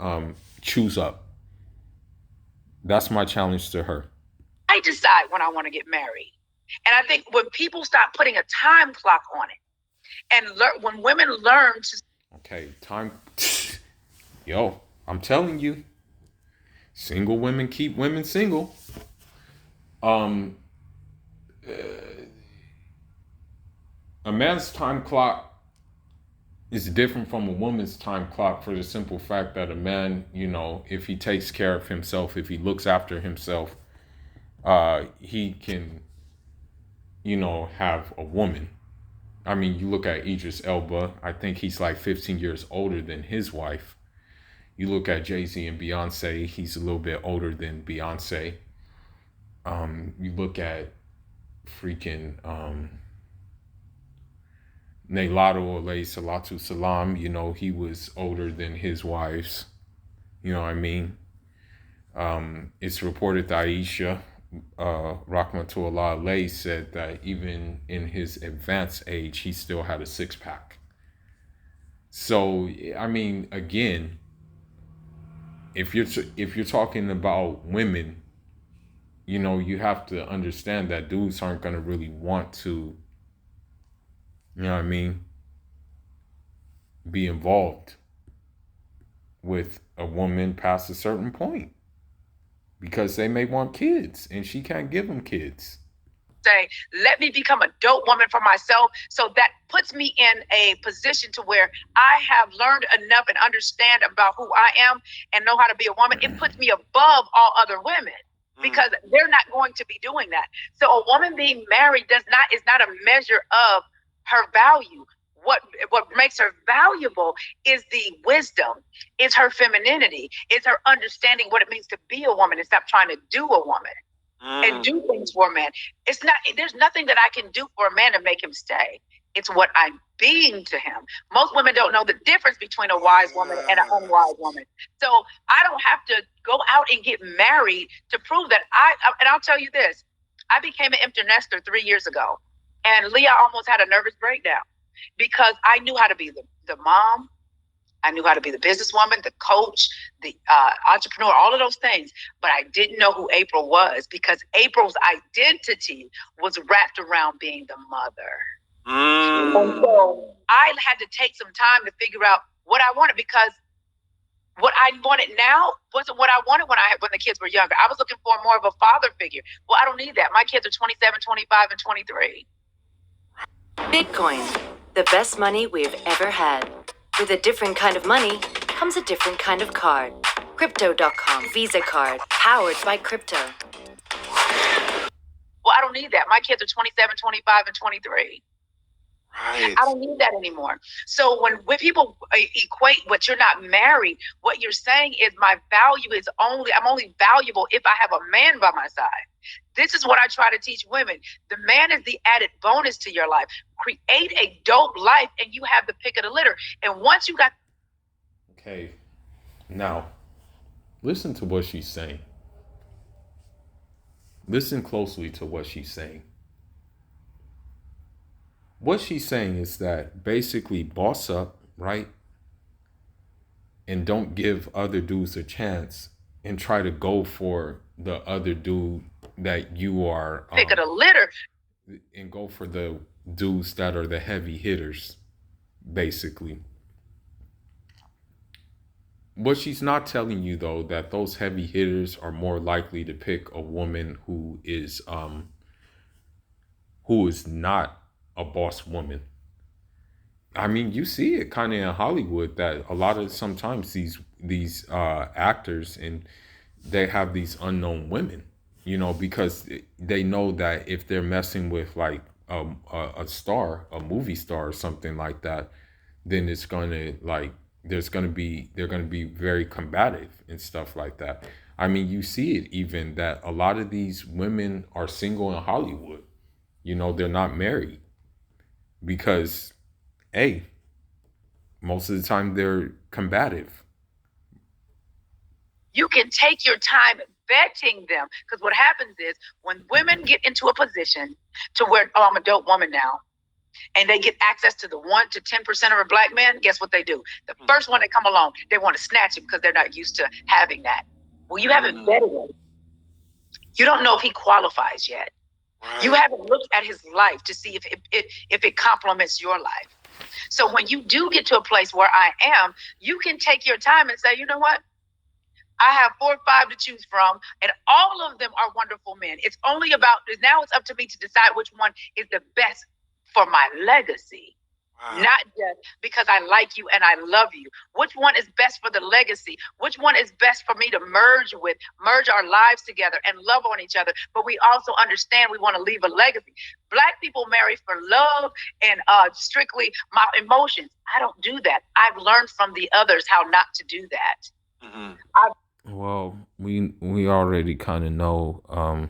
choose up. That's my challenge to her. I decide when I want to get married. And I think when people stop putting a time clock on it, and when women learn to... Okay, time... Yo, I'm telling you, single women keep women single. A man's time clock is different from a woman's time clock, for the simple fact that a man, if he takes care of himself, if he looks after himself, he can, have a woman. I mean, you look at Idris Elba, I think he's like 15 years older than his wife. You look at Jay-Z and Beyonce, he's a little bit older than Beyonce. You look at freaking Nelato alayhi salatu salam, he was older than his wives. You know what I mean? It's reported that Aisha, Rahmatullah alayhi, said that even in his advanced age, he still had a six-pack. So, I mean, again, if you're talking about women, you have to understand that dudes aren't going to really want to, be involved with a woman past a certain point, because they may want kids and she can't give them kids. Say, let me become a dope woman for myself. So that puts me in a position to where I have learned enough and understand about who I am and know how to be a woman. It puts me above all other women, because they're not going to be doing that. So a woman being married is not a measure of her value. What makes her valuable is the wisdom, is her femininity, is her understanding what it means to be a woman and stop trying to do a woman and do things for a man. There's nothing that I can do for a man to make him stay. It's what I'm being to him. Most women don't know the difference between a wise woman and an unwise woman. So I don't have to go out and get married to prove that and I'll tell you this, I became an empty nester 3 years ago, and Leah almost had a nervous breakdown, because I knew how to be the mom. I knew how to be the businesswoman, the coach, the entrepreneur, all of those things. But I didn't know who April was, because April's identity was wrapped around being the mother. And so I had to take some time to figure out what I wanted, because what I wanted now wasn't what I wanted when the kids were younger. I was looking for more of a father figure. Well, I don't need that. My kids are 27, 25, and 23. Bitcoin, the best money we've ever had. With a different kind of money comes a different kind of card. Crypto.com Visa card, powered by crypto. Well, I don't need that. My kids are 27, 25, and 23. Right. I don't need that anymore. So when people equate what you're not married, what you're saying is my value is I'm only valuable if I have a man by my side. This is what I try to teach women. The man is the added bonus to your life. Create a dope life and you have the pick of the litter. And once you got... Okay, now, listen to what she's saying. Listen closely to what she's saying. What she's saying is that basically boss up, right? And don't give other dudes a chance and try to go for the other dude that you are. Pick of the litter. And go for the dudes that are the heavy hitters, basically. What she's not telling you, though, that those heavy hitters are more likely to pick a woman who is not a boss woman. I mean, you see it kind of in Hollywood that a lot of sometimes these actors, and they have these unknown women, you know, because they know that if they're messing with like a star, a movie star or something like that, then it's gonna like they're gonna be very combative and stuff like that. I mean, you see it even that a lot of these women are single in Hollywood. You know, they're not married. Because, hey, most of the time they're combative. You can take your time vetting them. Because what happens is when women get into a position to where, oh, I'm a dope woman now, and they get access to the 1 to 10% of a black man, guess what they do? The first one that come along, they want to snatch him because they're not used to having that. Well, you haven't vetted him. You don't know if he qualifies yet. Right. You haven't looked at his life to see if it complements your life. So when you do get to a place where I am, you can take your time and say, you know what? I have 4 or 5 to choose from, and all of them are wonderful men. It's only about, now it's up to me to decide which one is the best for my legacy. Wow. Not just because I like you and I love you. Which one is best for the legacy? Which one is best for me to merge our lives together and love on each other? But we also understand we want to leave a legacy. Black people marry for love and strictly my emotions. I don't do that. I've learned from the others how not to do that. Mm-hmm. Well, we already kind of know.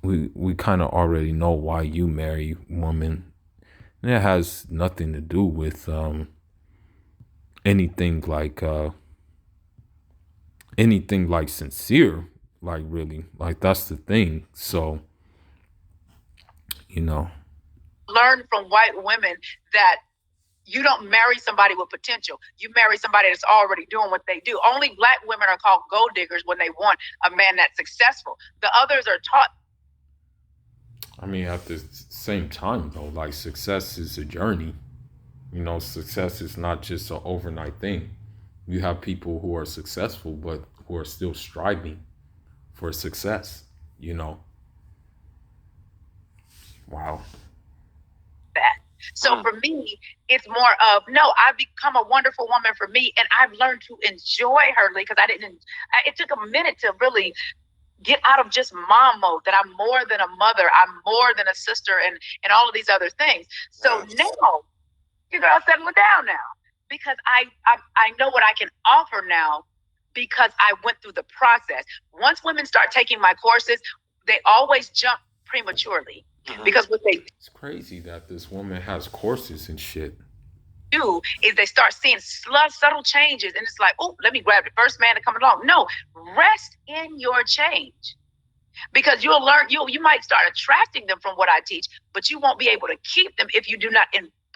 We kind of already know why you marry women. And it has nothing to do with anything like sincere, like really, like that's the thing. So, you know, learn from white women that you don't marry somebody with potential. You marry somebody that's already doing what they do. Only black women are called gold diggers when they want a man that's successful. The others are taught. I mean, at the same time, though, like success is a journey. You know, success is not just an overnight thing. You have people who are successful, but who are still striving for success, you know. Wow. That. So for me, it's more of, no, I've become a wonderful woman for me, and I've learned to enjoy her because it took a minute to really get out of just mom mode, that I'm more than a mother, I'm more than a sister, and all of these other things. So now, you gotta settle it down now, because I know what I can offer now because I went through the process. Once women start taking my courses, they always jump prematurely. Mm-hmm. Because what it's crazy that this woman has courses and shit. Do is they start seeing subtle changes, and it's like, oh, let me grab the first man to come along. No, rest in your change, because you'll learn. You might start attracting them from what I teach, but you won't be able to keep them if you do not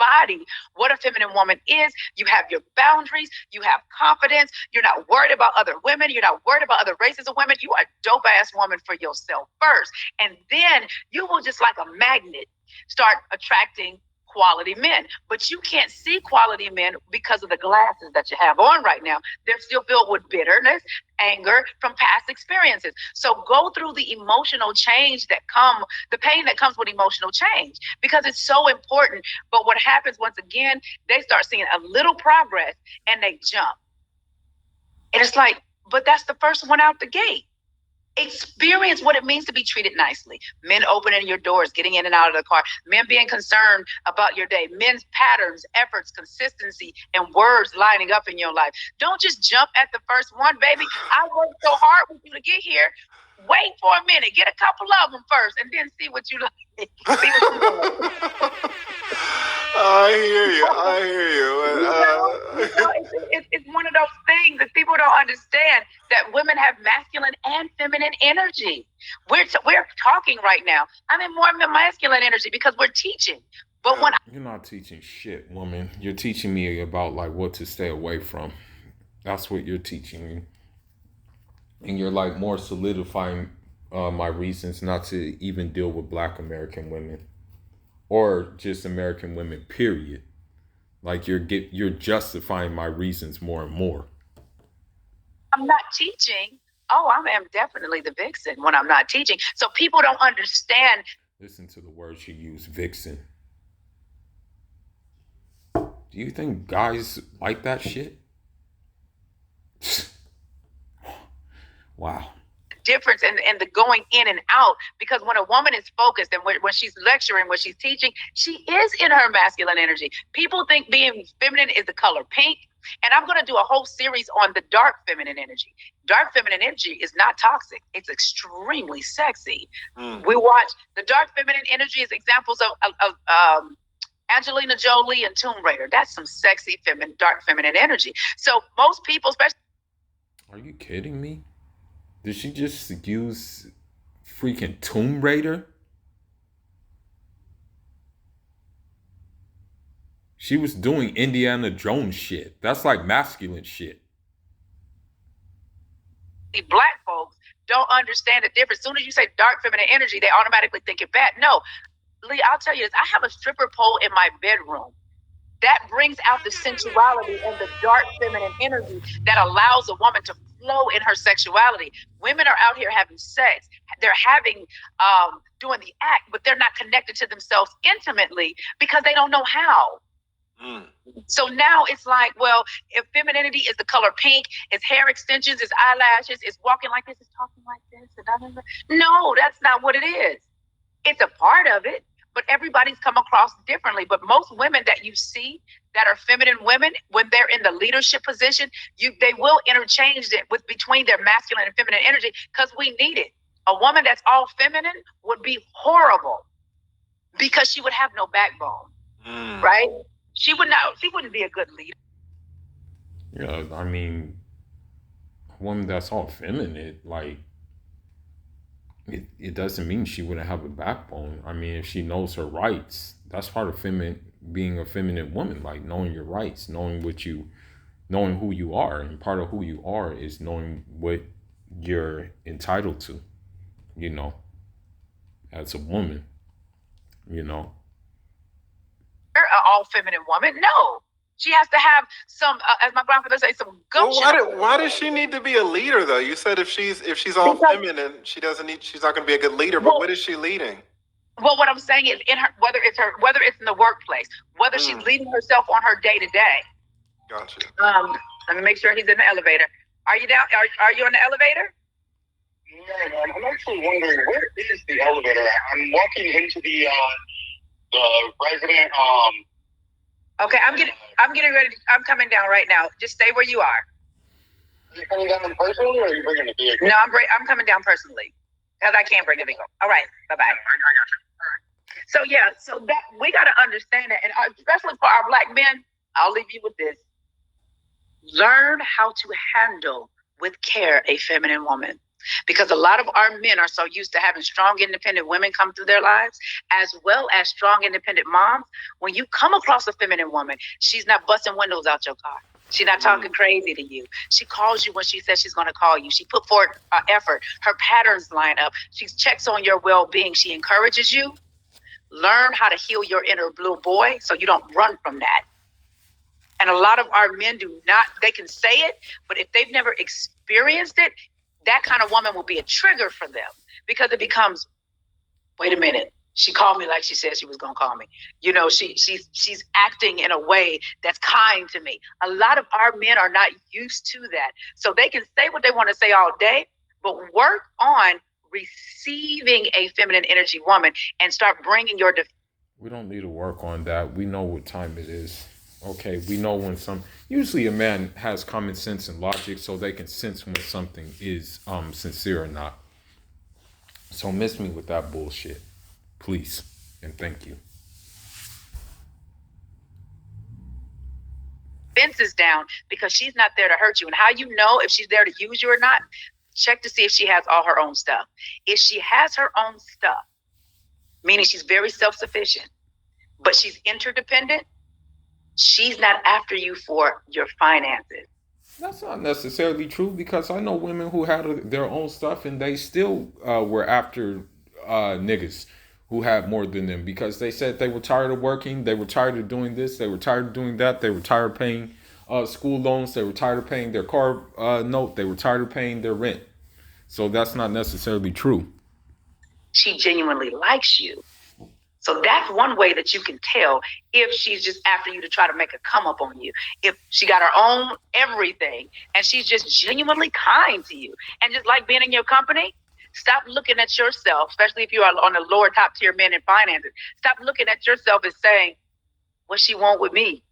embody what a feminine woman is. You have your boundaries, you have confidence, you're not worried about other women, you're not worried about other races of women. You are a dope ass woman for yourself first. And then you will, just like a magnet, start attracting quality men. But you can't see quality men because of the glasses that you have on right now. They're still filled with bitterness, anger from past experiences. So go through the emotional change the pain that comes with emotional change, because it's so important. But what happens, once again, they start seeing a little progress and they jump. And it's like, but that's the first one out the gate. Experience what it means to be treated nicely. Men opening your doors, getting in and out of the car. Men being concerned about your day. Men's patterns, efforts, consistency, and words lining up in your life. Don't just jump at the first one, baby. I worked so hard with you to get here. Wait for a minute. Get a couple of them first, and then see what you like. See what you like. I hear you. It's one of those things that people don't understand, that women have masculine and feminine energy. We're talking right now. I'm in more masculine energy because we're teaching. But when you're not teaching shit, woman. You're teaching me about like what to stay away from. That's what you're teaching me. And you're like more solidifying my reasons not to even deal with Black American women. Or just American women, period. Like you're justifying my reasons more and more. I'm not teaching. Oh, I am definitely the vixen when I'm not teaching. So people don't understand. Listen to the words you use, vixen. Do you think guys like that shit? Wow. Difference in the going in and out, because when a woman is focused and when she's lecturing, when she's teaching, she is in her masculine energy. People think being feminine is the color pink, and I'm going to do a whole series on the dark feminine energy. Dark feminine energy is not toxic. It's extremely sexy. We watch the dark feminine energy as examples of Angelina Jolie and Tomb Raider. That's some sexy dark feminine energy. So most people, especially. Are you kidding me? Did she just use freaking Tomb Raider? She was doing Indiana Jones shit. That's like masculine shit. Black folks don't understand the difference. As soon as you say dark feminine energy, they automatically think it bad. No, Lee, I'll tell you this. I have a stripper pole in my bedroom. That brings out the sensuality and the dark feminine energy that allows a woman to flow in her sexuality. Women are out here having sex. They're doing the act, but they're not connected to themselves intimately because they don't know how. So now it's like, well, if femininity is the color pink, it's hair extensions, it's eyelashes, it's walking like this, it's talking like this. No, that's not what it is. It's a part of it, but everybody's come across differently. But most women that you see that are feminine women, when they're in the leadership position, they will interchange it between their masculine and feminine energy because we need it. A woman that's all feminine would be horrible because she would have no backbone, right? She wouldn't be a good leader. Yeah, I mean, a woman that's all feminine, like, it doesn't mean she wouldn't have a backbone. I mean, if she knows her rights, that's part of being a feminine woman, like knowing your rights, knowing who you are. And part of who you are is knowing what you're entitled to, as a woman, An all feminine woman? No. She has to have some, as my grandfather say, some gumption. Well, why does she need to be a leader though? You said if she's all feminine, she's not going to be a good leader. But what is she leading? Well, what I'm saying is, whether it's in the workplace, whether she's leading herself on her day to day. Gotcha. Let me make sure he's in the elevator. Are you down? Are you in the elevator? No, I'm actually wondering, where is the elevator at? I'm walking into the resident. Okay, I'm getting ready. I'm coming down right now. Just stay where you are. Are you coming down personally, or are you bringing a vehicle? No, I'm coming down personally because I can't bring a vehicle. All right, bye-bye. I got you. So that we got to understand that, and especially for our Black men, I'll leave you with this: learn how to handle with care a feminine woman. Because a lot of our men are so used to having strong, independent women come through their lives, as well as strong, independent moms. When you come across a feminine woman, she's not busting windows out your car. She's not talking crazy to you. She calls you when she says she's going to call you. She put forth effort. Her patterns line up. She checks on your well-being. She encourages you. Learn how to heal your inner blue boy so you don't run from that. And a lot of our men do not, they can say it, but if they've never experienced it, that kind of woman will be a trigger for them, because it becomes, wait a minute, she called me like she said she was going to call me. You know, she's acting in a way that's kind to me. A lot of our men are not used to that. So they can say what they want to say all day, but work on receiving a feminine energy woman and start bringing your... We don't need to work on that. We know what time it is. Okay, we know when usually a man has common sense and logic, so they can sense when something is sincere or not. So miss me with that bullshit, please, and thank you. Fences down because she's not there to hurt you. And how you know if she's there to use you or not, check to see if she has all her own stuff. If she has her own stuff, meaning she's very self-sufficient, but she's interdependent, she's not after you for your finances. That's not necessarily true, because I know women who had their own stuff and they still were after niggas who had more than them, because they said they were tired of working, they were tired of doing this, they were tired of doing that, they were tired of paying school loans, they were tired of paying their car note, they were tired of paying their rent. So that's not necessarily true. She genuinely likes you. So that's one way that you can tell if she's just after you to try to make a come up on you. If she got her own everything and she's just genuinely kind to you and just like being in your company, stop looking at yourself, especially if you are on the lower top tier men in finances. Stop looking at yourself and saying, what she want with me?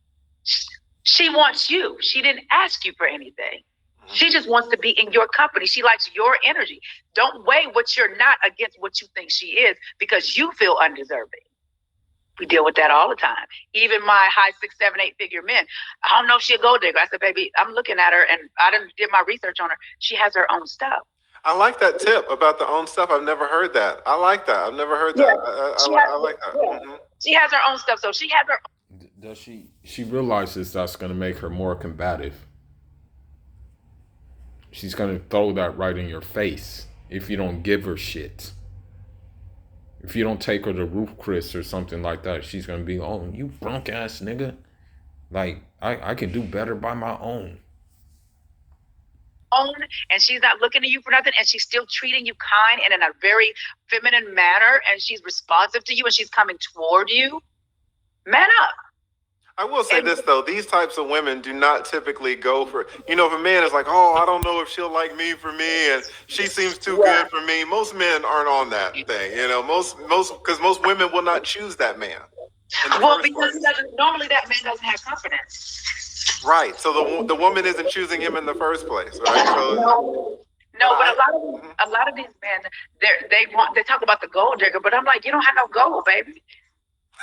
She wants you. She didn't ask you for anything. She just wants to be in your company. She likes your energy. Don't weigh what you're not against what you think she is because you feel undeserving. We deal with that all the time. Even my high 6, 7, 8 figure men. I don't know if she's a gold digger. I said, baby, I'm looking at her and I did my research on her. She has her own stuff. I like that tip about the own stuff. I've never heard that. I like that. I've never heard that. I like that. Yeah. Mm-hmm. She has her own stuff. So she has her. Does she realizes that's going to make her more combative. She's going to throw that right in your face if you don't give her shit. If you don't take her to Ruth Chris or something like that, she's going to be, oh, you punk ass nigga. Like, I can do better by my own. And she's not looking at you for nothing, and she's still treating you kind and in a very feminine manner, and she's responsive to you and she's coming toward you. Man up. I will say this, though. These types of women do not typically go for, if a man is like, oh, I don't know if she'll like me for me, and she seems too good for me. Most men aren't on that thing, because most women will not choose that man. Well, because normally that man doesn't have confidence. Right. So the woman isn't choosing him in the first place, right? So, no, but a lot of these men, they talk about the gold digger, but I'm like, you don't have no gold, baby.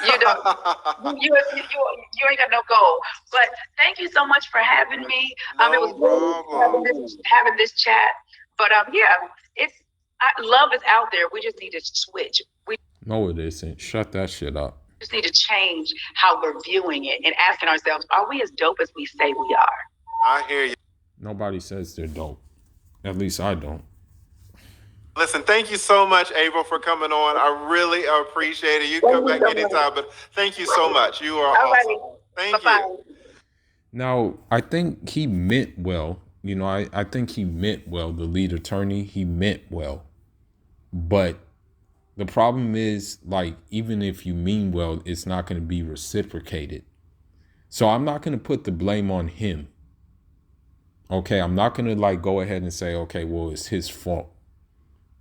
You don't. you ain't got no goal. But thank you so much for having me. It was great having this chat. But love is out there. We just need to switch. No, it isn't. Shut that shit up. We just need to change how we're viewing it and asking ourselves, are we as dope as we say we are? I hear you. Nobody says they're dope. At least I don't. Listen, thank you so much, April, for coming on. I really appreciate it. You can come back anytime, but thank you so much. You are awesome. Thank you. Now, I think he meant well. I think he meant well, the lead attorney. He meant well. But the problem is, like, even if you mean well, it's not going to be reciprocated. So I'm not going to put the blame on him. Okay, I'm not going to, go ahead and say, okay, well, it's his fault.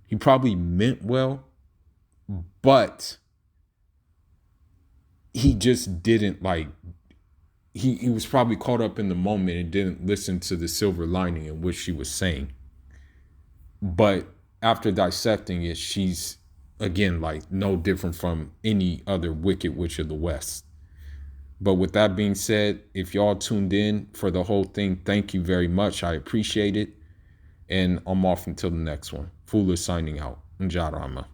He probably meant well, but he just didn't he was probably caught up in the moment and didn't listen to the silver lining in which she was saying. But after dissecting it, she's, again, no different from any other wicked witch of the West. But with that being said, if y'all tuned in for the whole thing, thank you very much. I appreciate it. And I'm off until the next one. Foolish signing out. Njarama.